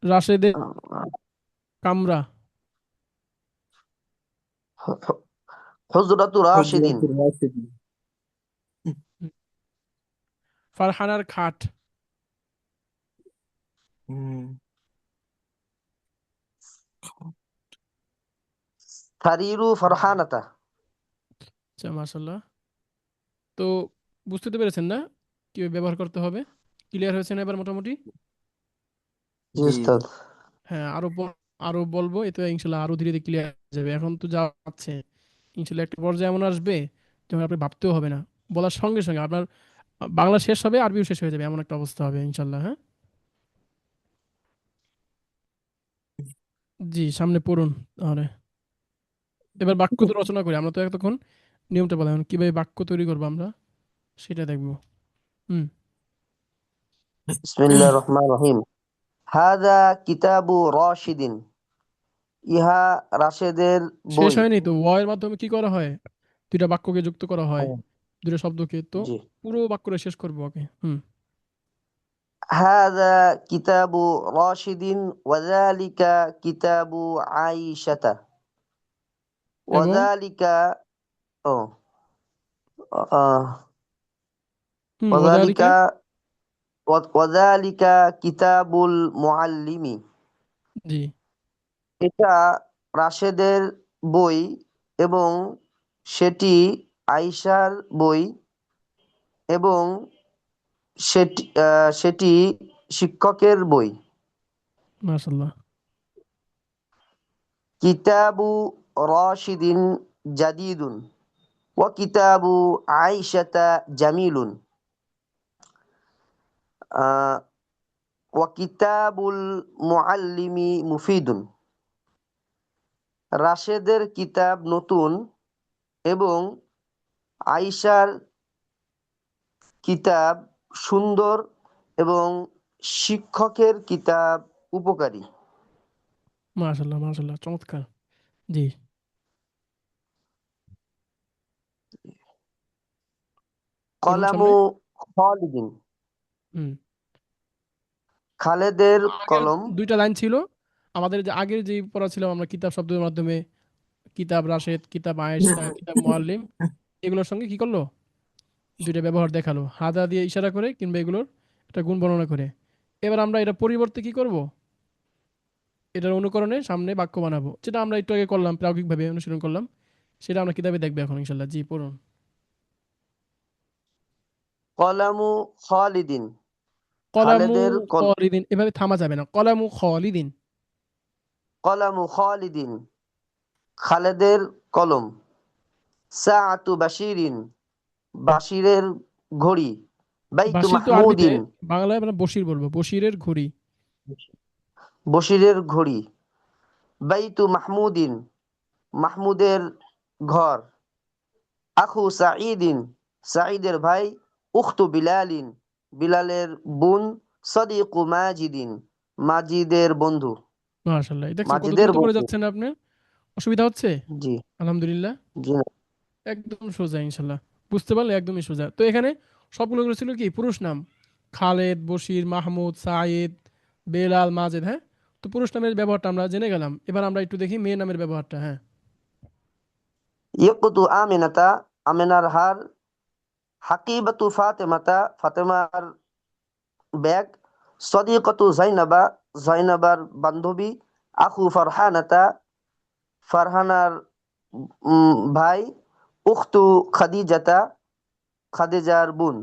রাশেদের কামরা। হুজরাতু রাশিদিন হুজরাতুর রাশিদিন ফারহানার খাট। হুম, সারিরু ফারহানাতা আচ্ছা, মাশাল্লাহ। তো বুঝতে তো পেরেছেন না কিভাবে ব্যবহার করতে হবে? ক্লিয়ার হয়েছে না এবার মোটামুটি? জি জি উস্তাদ হ্যাঁ, আরো বলবো, এতে ইনশাল্লাহ আরো ধীরে ধীরে ক্লিয়ার হয়ে যাবে। এখন তো যা আছে, ইনশাল্লাহ একটা পর্যায়ে এমন আসবে যখন আপনি ভাবতেও হবে না, বলার সঙ্গে সঙ্গে আপনার বাংলা শেষ হবে, আরবিও শেষ হয়ে যাবে, এমন একটা অবস্থা হবে ইনশাল্লাহ। হ্যাঁ, জি, সামনে পড়ুন তাহলে। এবার বাক্য তো রচনা করি। আমরা তো এতক্ষণ নিয়মটা বললাম, এখন কিভাবে বাক্য তৈরি করবো আমরা সেটা দেখবো। হুম। বিসমিল্লাহির রহমানির রহিম হাযা কিতাবু রাশিদিন ইহা রাশেদের শেষ বই হয়নি তো, এর মাধ্যমে কি করা হয়? দুইটা বাক্যকে যুক্ত করা হয়, দুইটা শব্দকে। তো জি পুরো বাক্যটা শেষ করবো ওকে। হাযা কিতাবু রাশিদিন ওয়াযালিকা কিতাবু আইশাতা এবং ওয়াযালিকা ও আহ, ওদালিকা। ওয়াযালিকা ওয়াযালিকা কিতাবুল মুআল্লিমি জি। এটা রাশেদের বই এবং সেটি আয়েশার বই এবং সেটি শিক্ষকের বই মাশাল্লাহ। কিতাবু রাশিদিন জাদিদুন ওয়া কিতাবু আয়েশাতা জামিলুন আহ, ওয়া কিতাবুল মুআল্লিমি মুফিদুন রাশেদের কিতাব নতুন এবং আয়েশার কিতাব সুন্দর এবং শিক্ষকের কিতাব উপকারী মাশাল্লাহ, মাশাল্লাহ, চমৎকার। জি। পড়ুন সামনে। কলামু খালিদিন হুম। খালেদের আগের কলম দুইটা লাইন ছিল আমাদের, যে আগের যে পড়া ছিল আমরা কিতাব শব্দের মাধ্যমে, কিতাব রাশেদ, কিতাব আয়েশা, কিতাব মুআল্লিম, এগুলোর সঙ্গে কি করলো? দুইটা ব্যবহার দেখালো, হাদা দিয়ে ইশারা করে কিংবা এগুলোর একটা গুণ বর্ণনা করে। এবার আমরা এটা পরিবর্তে কি করব? এটার অনুকরণে সামনে বাক্য বানাবো, যেটা আমরা একটু আগে করলাম, প্রায়োগিকভাবে অনুশীলন করলাম। সেটা আমরা কিতাবে দেখবো এখন ইনশাল্লাহ। জি, পড়ুন। কলামু খালিদিন কলামু খালেদের খালিদিন, এভাবে থামা যাবে না, কলামু খালিদিন। কলামু খালিদিন খালেদের কলম সাআতু বাশিরিন বাশিরের ঘড়ি বাইতু বাসির তো আরবিতে, মাহমুদিন বাংলায় আমরা বশির বলবো, বশিরের ঘড়ি। বশিরের ঘড়ি বাইতু মাহমুদিন মাহমুদের ঘর আখু সাঈদিন সাঈদের ভাই উখতু বিলালিন বিলালের বোন সদিকু মাজিদিন মাজিদের বন্ধু মাশাআল্লাহ, দেখছেন কত মাজিদের দ্রুত পড়ে বন্ধু যাচ্ছেন আপনার? অসুবিধা হচ্ছে? জি আলহামদুলিল্লাহ। জি না। একদম সোজা ইনশাল্লাহ, বুঝতে পারলে একদমই সোজা। তো এখানে সবগুলো ছিল কি পুরুষ নাম, খালেদ, বশির, মাহমুদ, সাঈদ, বেলাল, মাজেদ। হ্যাঁ, তো পুরুষ নামের ব্যবহারটা আমরা জেনে গেলাম। এবার আমরা একটু দেখি মেয়ে নামের ব্যবহারটা। হ্যাঁ। ইয়কুতু আমিনাতা আমিনার হার হাকিবাতু ফাতেমাতা ফাতেমার ব্যাগ সদিকতু জাইনাবা জাইনাবার বান্ধবী আখু ফারহানাতা ফারহানার ভাই, উখতু খাদিজাতা, খাদিজার বোন।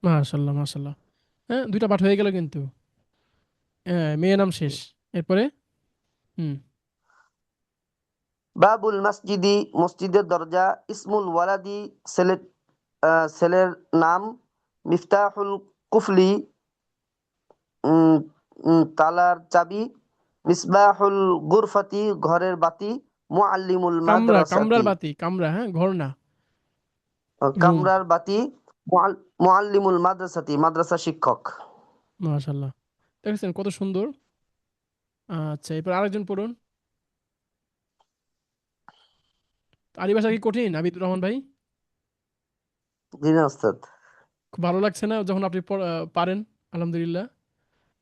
মাশাল্লাহ মাশাল্লাহ। হ্যাঁ, দুইটা পাঠ হয়ে গেল কিন্তু। হ্যাঁ, মেয়ে নাম শেষ। এরপরে হুম। বাবুল মসজিদি, মসজিদের দরজা। ইসমুল ওয়ালাদি, ছেলে ছেলের নাম। মিফতাহুল কুফলি, উম, তালার চাবি। মিসবাহুল গুরফাতি, ঘরের বাতি। মুআল্লিমুল কামরা, কামরার মাদ্রাসাতি, বাতি, কামরা, হ্যাঁ, ঘর না, রুম। কামরার বাতি। মুআল্লিমুল মাদ্রাসাতি, মাদ্রাসা শিক্ষক। মাশাল্লাহ, দেখেছেন কত সুন্দর। আচ্ছা, এরপর আরেকজন পড়ুন। আরবি ভাষা কি কঠিন আবিদুর রহমান ভাই? জি না ওস্তাদ। খুব ভালো লাগছে না যখন আপনি পারেন? আলহামদুলিল্লাহ।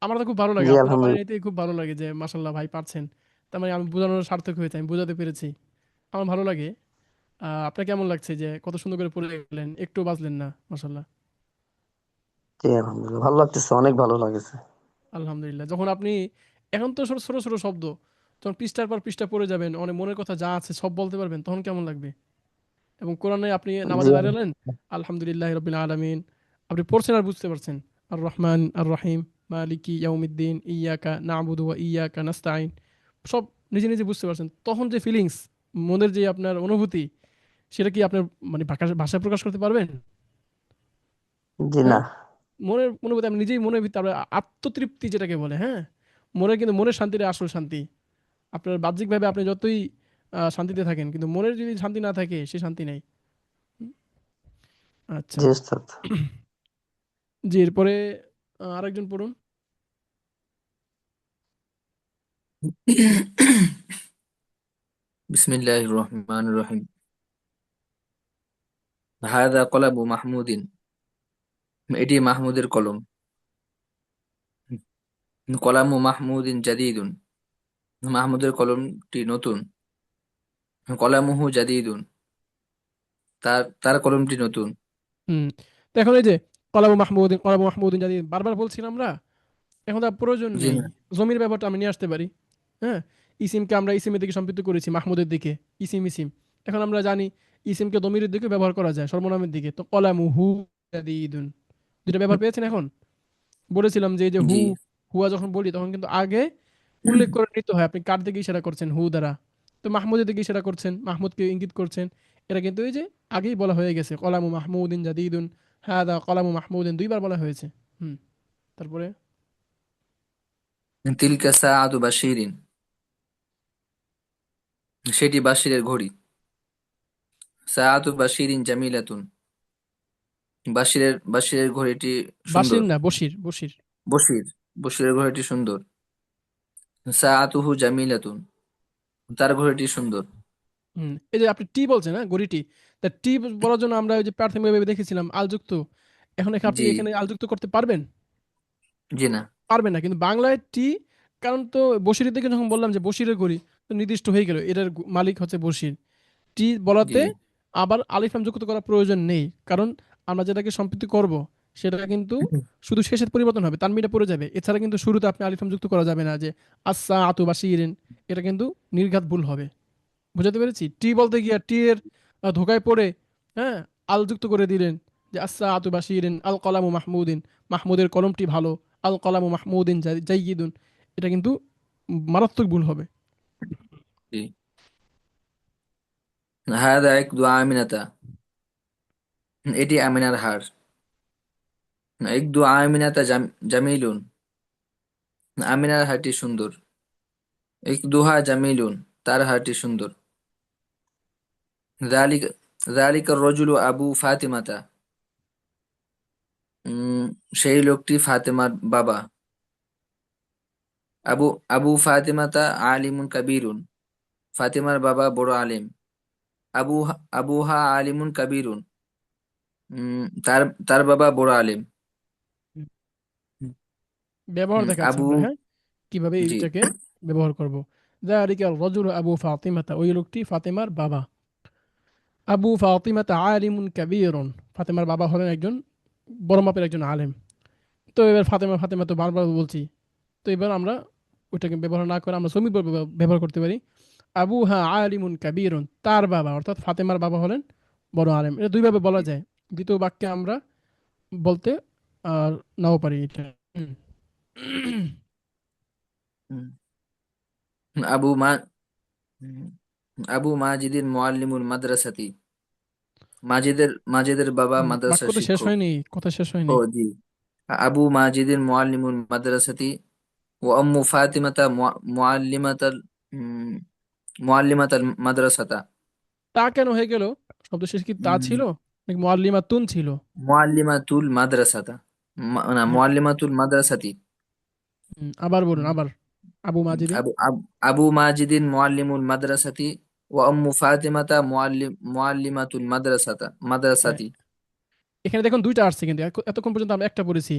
আমার তো খুব ভালো লাগে, জি আপনারা পারেন আলহামদুলিল্লাহ। এতেই খুব ভালো লাগে যে মাশাল্লাহ ভাই পারছেন। তার মানে আমি বোঝানোর সার্থক হয়েছে, আমি বোঝাতে পেরেছি। আমার ভালো লাগে। আপনার কেমন লাগছে যে কত সুন্দর করে পড়ে গেলেন, একটু বাজলেন না? মাশাল্লাহ। জি আলহামদুলিল্লাহ, ভালো লাগতেছে, অনেক ভালো লাগেছে। আলহামদুলিল্লাহ। যখন আপনি এখন তো ছোট ছোট ছোট শব্দ, যখন পৃষ্ঠার পর পৃষ্ঠা পড়ে যাবেন, অনেক মনের কথা যা আছে সব বলতে পারবেন, তখন কেমন লাগবে? এবং কোরআনে আপনি জি নামাজে দাঁড়ালেন, আলহামদুলিল্লাহ রবিল আলামিন, আপনি পড়ছেন আর বুঝতে পারছেন, আর রহমান আর রহিম, মালিকি ইয়াউমিদ্দিন, ইয়াকা নাবুদু ওয়া ইয়াকা নাস্তাইন, সব নিজে নিজে বুঝতে পারছেন, তখন যে ফিলিংস, মনের যে আপনার অনুভূতি, সেটা কি আপনার মানে ভাষায় প্রকাশ করতে পারবেন? জি না। হ্যাঁ, মনের অনুভূতি আপনি নিজেই মনের ভিতরে আপনার আত্মতৃপ্তি যেটাকে বলে, হ্যাঁ, মনের, কিন্তু মনের শান্তিটা আসল শান্তি। আপনার বাহ্যিকভাবে আপনি যতই শান্তিতে থাকেন, কিন্তু মনের যদি শান্তি না থাকে, সে শান্তি নেই। আচ্ছা। জি ওস্তাদ। জি, এরপরে আরেকজন পড়ুন। বিসমিল্লাহির রহমানির রহিম। হাদা কলাবু মাহমুদিন, এটি মাহমুদের কলম। কলামু মাহমুদিন জাদিদুন, মাহমুদের কলমটি নতুন। কলামুহু জাদিদুন, তার কলমটি নতুন। হুম। তো এখন এই যে কলাবু মাহমুদিন যদি বারবার বলছিলাম আমরা, এখন তার প্রয়োজন জি নেই। না। জমির ব্যাপারটা আমি নিয়ে আসতে পারি। হ্যাঁ, ইসিমকে আমরা ইসিমের দিকে সম্পৃক্ত করেছি, মাহমুদের দিকে। ইসিম ইসিম, এখন আমরা জানি ইসিমকে দমিরের দিকে ব্যবহার করা যায়, সর্বনামের দিকে। তো কলামুহু জাদিদুন, দুটো ব্যবহার পেয়েছেন এখন। বলেছিলাম যে এই যে হু, জি। হুয়া যখন বলি তখন কিন্তু আগে উল্লেখ করে নিতে হয় আপনি কার দিকে ইশারা করছেন হু দ্বারা। তো মাহমুদের দিকে ইশারা করছেন, মাহমুদকে ইঙ্গিত করছেন। এটা কিন্তু এই যে আগেই বলা হয়ে গেছে, কলামু মাহমুদিন জাদিদুন, হাদা কলামু মাহমুদিন, দুইবার বলা হয়েছে। হুম। তারপরে তিলকা সাআতু বাশিরিন, সেটি বাশিরের ঘড়ি। সাআতু বাশিরিন জামিলাতুন, বাশিরের ঘড়িটি সুন্দর। বাসির না, বশির, বশির। বশির, বশিরের ঘড়িটি সুন্দর। সাআতুহু জামিলাতুন, তার ঘড়িটি সুন্দর। হুম, এই যে আপনি টি বলছেন, হ্যাঁ, গড়িটি। তা টি বলার জন্য আমরা ওই যে প্রাথমিকভাবে দেখেছিলাম আলযুক্ত। এখন আপনি জি। এখানে আলযুক্ত করতে পারবেন? জি না। পারবেন না, কিন্তু বাংলায় টি, কারণ তো বশিরের দিকে যখন বললাম যে বশিরের গড়ি, তো নির্দিষ্ট হয়ে গেল এটার মালিক হচ্ছে বশির। টি জি। বলাতে আবার আলিফ লাম যুক্ত করার প্রয়োজন নেই, কারণ আমরা যেটাকে সম্পৃক্ত করব সেটা কিন্তু শুধু শেষের পরিবর্তন হবে, তানমিটা পড়ে যাবে। এছাড়া কিন্তু শুরুতে আপনি আলিফ লাম যুক্ত করা যাবে না, যে আসা আতু বা শিরিন, এটা কিন্তু নির্ঘাত ভুল হবে। বুঝাতে পেরেছি? টি বলতে গিয়ে টি এর ধোকায় পড়ে, হ্যাঁ, আল যুক্ত করে দিলেন, যে আসা আতু বা শিরিন আল কলামু মাহমুদিন, মাহমুদের কলমটি ভালো, আল কলামু মাহমুদিন জাইয়িদুন, এটা কিন্তু মারাত্মক ভুল হবে। জি। হাদা ইকদু আমিনাতা, এটি আমিনার হার। ইকদু আমিনাতা জামিলুন, আমিনার হারটি সুন্দর। ইকদুহা জামিলুন, তার হারটি সুন্দর। যালিকা যালিকার রজুলু আবু ফাতিমাতা, উম, সেই লোকটি ফাতেমার বাবা। আবু আবু ফাতিমাতা আলিমুন কাবীরুন, ফাতিমার বাবা বড় আলিম। আবু আবুহা আলিমুন কাবীরুন, তার তার বাবা বড় আলিম। ব্যবহার দেখাচ্ছে আবু, আমরা, হ্যাঁ, কিভাবে জি। এইটাকে ব্যবহার করব। যালিকা রাজুল আবু ফাতিমাতা, ওই লোকটি ফাতেমার বাবা। আবু ফাতিমাতা আলিমুন কাবীরুন, ফাতেমার বাবা হলেন একজন বড় মাপের একজন আলেম। তো এবার ফাতেমা ফাতেমা তো বারবার বলছি, তো এবার আমরা ওইটাকে ব্যবহার না করে আমরা জমি ব্যবহার করতে পারি। আবুহা আলিমুন কাবীরুন, তার বাবা অর্থাৎ ফাতেমার বাবা হলেন বড় আলেম। এটা দুইভাবে বলা যায়, দ্বিতীয় বাক্যে আমরা বলতে আর নাও পারি এটা। হুম। হুম। আবু মা হুম। আবু মাজিদিন মুআল্লিমুল মাদ্রাসাতি। মাজিদের বাবা বাক্য মাদ্রাসার তো শেষ শিক্ষক। হয়নি, কথা শেষ ও হয়নি। জি। আবু মাজিদিন মুআল্লিমুল মাদ্রাসাতি ওয়া আম্মু ফাতিমাতা মুআল্লিমাতাল উম, মুআল্লিমাতাল মাদ্রাসাতা। তা কেন হয়ে গেল? শব্দ শেষ কি তা উম, ছিল নাকি মুআল্লিমাতুন ছিল? মুআল্লিমাতুল মাদ্রাসাতা। না, হ্যাঁ। মুআল্লিমাতুল মাদ্রাসাতি। আবার বলুন, হুম। আবার। আবু মাজিদিন। আবু মাজিদিন মুআল্লিমুল মাদ্রাসাতি ওয়া আম্মু ফাতিমাতা মুআল্লিমাতুল হ্যাঁ, মাদ্রাসাতি। এখানে দেখুন দুইটা আসছে, কিন্তু এতক্ষণ পর্যন্ত আমরা একটা পড়েছি,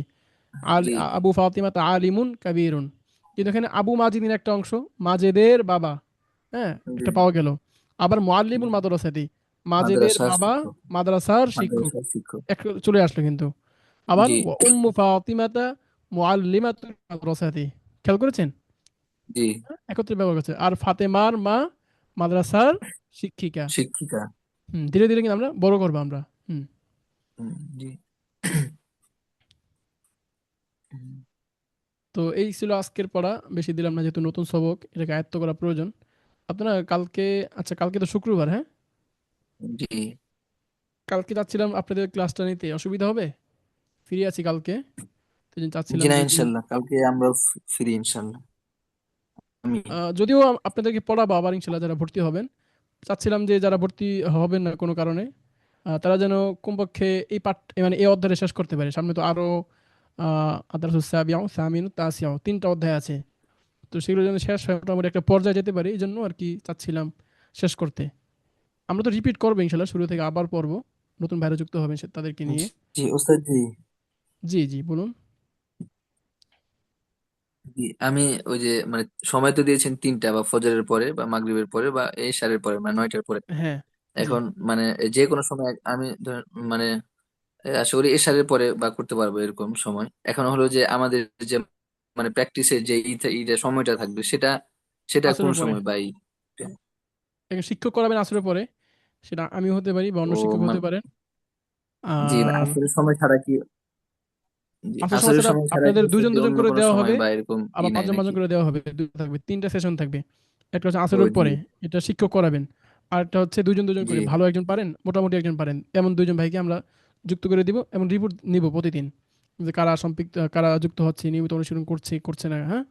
জি আবু ফাতিমা তা আলিমুন কাবীরুন। কিন্তু এখানে আবু মাজিদিন একটা অংশ, মাজেদের বাবা, হ্যাঁ, জি এটা পাওয়া গেল। আবার জি। মুআল্লিমুল মাদ্রাসাতি, মাজেদের মাদ্রাসার বাবা শিক্ষক। মাদ্রাসার শিক্ষক, মাদ্রাসার শিক্ষক। চলে আসলো কিন্তু। আবার জি উম্মু ফাতিমাতা মুআল্লিমাতুল মাদ্রাসাতি, খেয়াল করেছেন? জি। একত্রে ব্যবহার করছে। আর ফাতেমার মা মাদ্রাসার শিক্ষিকা। শিক্ষিকা। ধীরে ধীরে কিন্তু আমরা বড় করবো আমরা। হুম। জি। হুম, তো এই ছিল আজকের পড়া, বেশি দিলাম না যেহেতু নতুন সবক, এটাকে আয়ত্ত করা প্রয়োজন। আপনারা কালকে, আচ্ছা কালকে তো শুক্রবার, হ্যাঁ, জি কালকে চাচ্ছিলাম আপনাদের ক্লাসটা নিতে, অসুবিধা হবে? ফ্রি আছি কালকে, তো এই জন্য জি চাচ্ছিলাম না, যদি ইনশাল্লাহ কালকে আমরা ফ্রি ইনশাল্লাহ। আমি যদিও আপনাদেরকে পড়াবো আবার ইনশাল্লাহ, যারা ভর্তি হবেন, চাচ্ছিলাম যে যারা ভর্তি হবেন না কোনো কারণে, তারা যেন কমপক্ষে এই পাঠ, মানে এই অধ্যায়টা শেষ করতে পারে। সামনে তো আরো আদারসুস সাবিয়াও সামিনু তাসিয়াও তিনটা অধ্যায় আছে, তো সেগুলো যেন শেষ হয় মোটামুটি একটা পর্যায়ে যেতে পারে, এই জন্য আর কি চাচ্ছিলাম শেষ করতে। আমরা তো রিপিট করবো ইনশাল্লাহ, শুরু থেকে আবার পড়বো, নতুন ভাইরা যুক্ত হবেন তাদেরকে নিয়ে। জি ওস্তাদ জি। জি জি, বলুন। জি, আমি ওই যে মানে সময় তো দিয়েছেন তিনটা, বা ফজরের পরে বা মাগরিবের পরে বা এশারের পরে, মানে 9টার পরে। হ্যাঁ। জি। এখন মানে যে কোনো সময় আমি মানে আশা করি এশারের পরে বা করতে পারবো এরকম সময়। এখন হলো যে আমাদের যে মানে প্র্যাকটিসের যে ইটা সময়টা থাকবে, সেটা সেটা কোন আসরের পরে সময় বা একজন শিক্ষক করাবেন আসরের পরে, সেটা আমি হতে পারি বা অন্য ও শিক্ষক হতে মানে পারেন। জি আর আসরের সময় ছাড়া কি, জি আসল আসরের সমস্যাটা সময় ছাড়া আপনাদের কি দুজন কি দুজন অন্য করে কোনো দেওয়া সময় হবে, বা এরকম আবার নাই পাঁচজন নাকি? পাঁচজন করে দেওয়া হবে, দুটো থাকবে, তিনটা সেশন থাকবে। একটা হচ্ছে ও আসরের জি পরে, এটা শিক্ষক করাবেন। আর একটা হচ্ছে দুজন দুজন জি করে, ভালো একজন পারেন মোটামুটি একজন পারেন এমন দুজন ভাইকে আমরা যুক্ত করে দিব, এবং রিপোর্ট নিব প্রতিদিন যে কারা সম্পৃক্ত, কারা যুক্ত হচ্ছে, নিয়মিত অনুশীলন করছে করছে না, হ্যাঁ।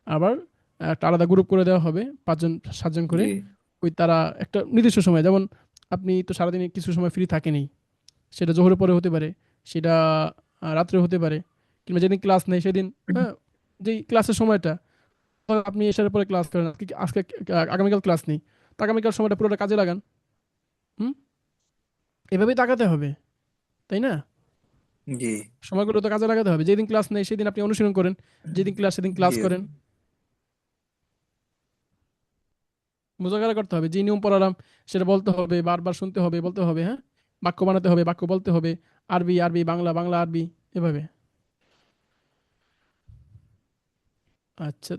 আবার একটা আলাদা গ্রুপ করে দেওয়া হবে, পাঁচজন সাতজন করে। জি ওই তারা একটা নির্দিষ্ট সময়, যেমন আপনি তো সারাদিনে কিছু সময় ফ্রি থাকেনি, সেটা জোহরের পরে হতে পারে, সেটা রাত্রে হতে পারে, কিংবা যেদিন ক্লাস নেই সেদিন, হ্যাঁ, যেই ক্লাসের সময়টা, ধরুন আপনি এসার পরে ক্লাস করেন, আজকে আগামীকাল ক্লাস নেই, তো আগামীকাল সময়টা পুরোটা কাজে লাগান। হুম। এভাবেই তাকাতে হবে, তাই না? জি সময়গুলো তো কাজে লাগাতে হবে, যেদিন ক্লাস নেই সেদিন আপনি অনুশীলন করেন, যেদিন ক্লাস সেদিন ক্লাস জি করেন। মোজাকারা করতে হবে, যে নিয়ম পড়ালাম সেটা বলতে হবে, বারবার শুনতে হবে, বলতে হবে, হ্যাঁ, বাক্য বানাতে হবে, বাক্য বলতে হবে, আরবি আরবি, বাংলা বাংলা, আরবি, এভাবে। আচ্ছা।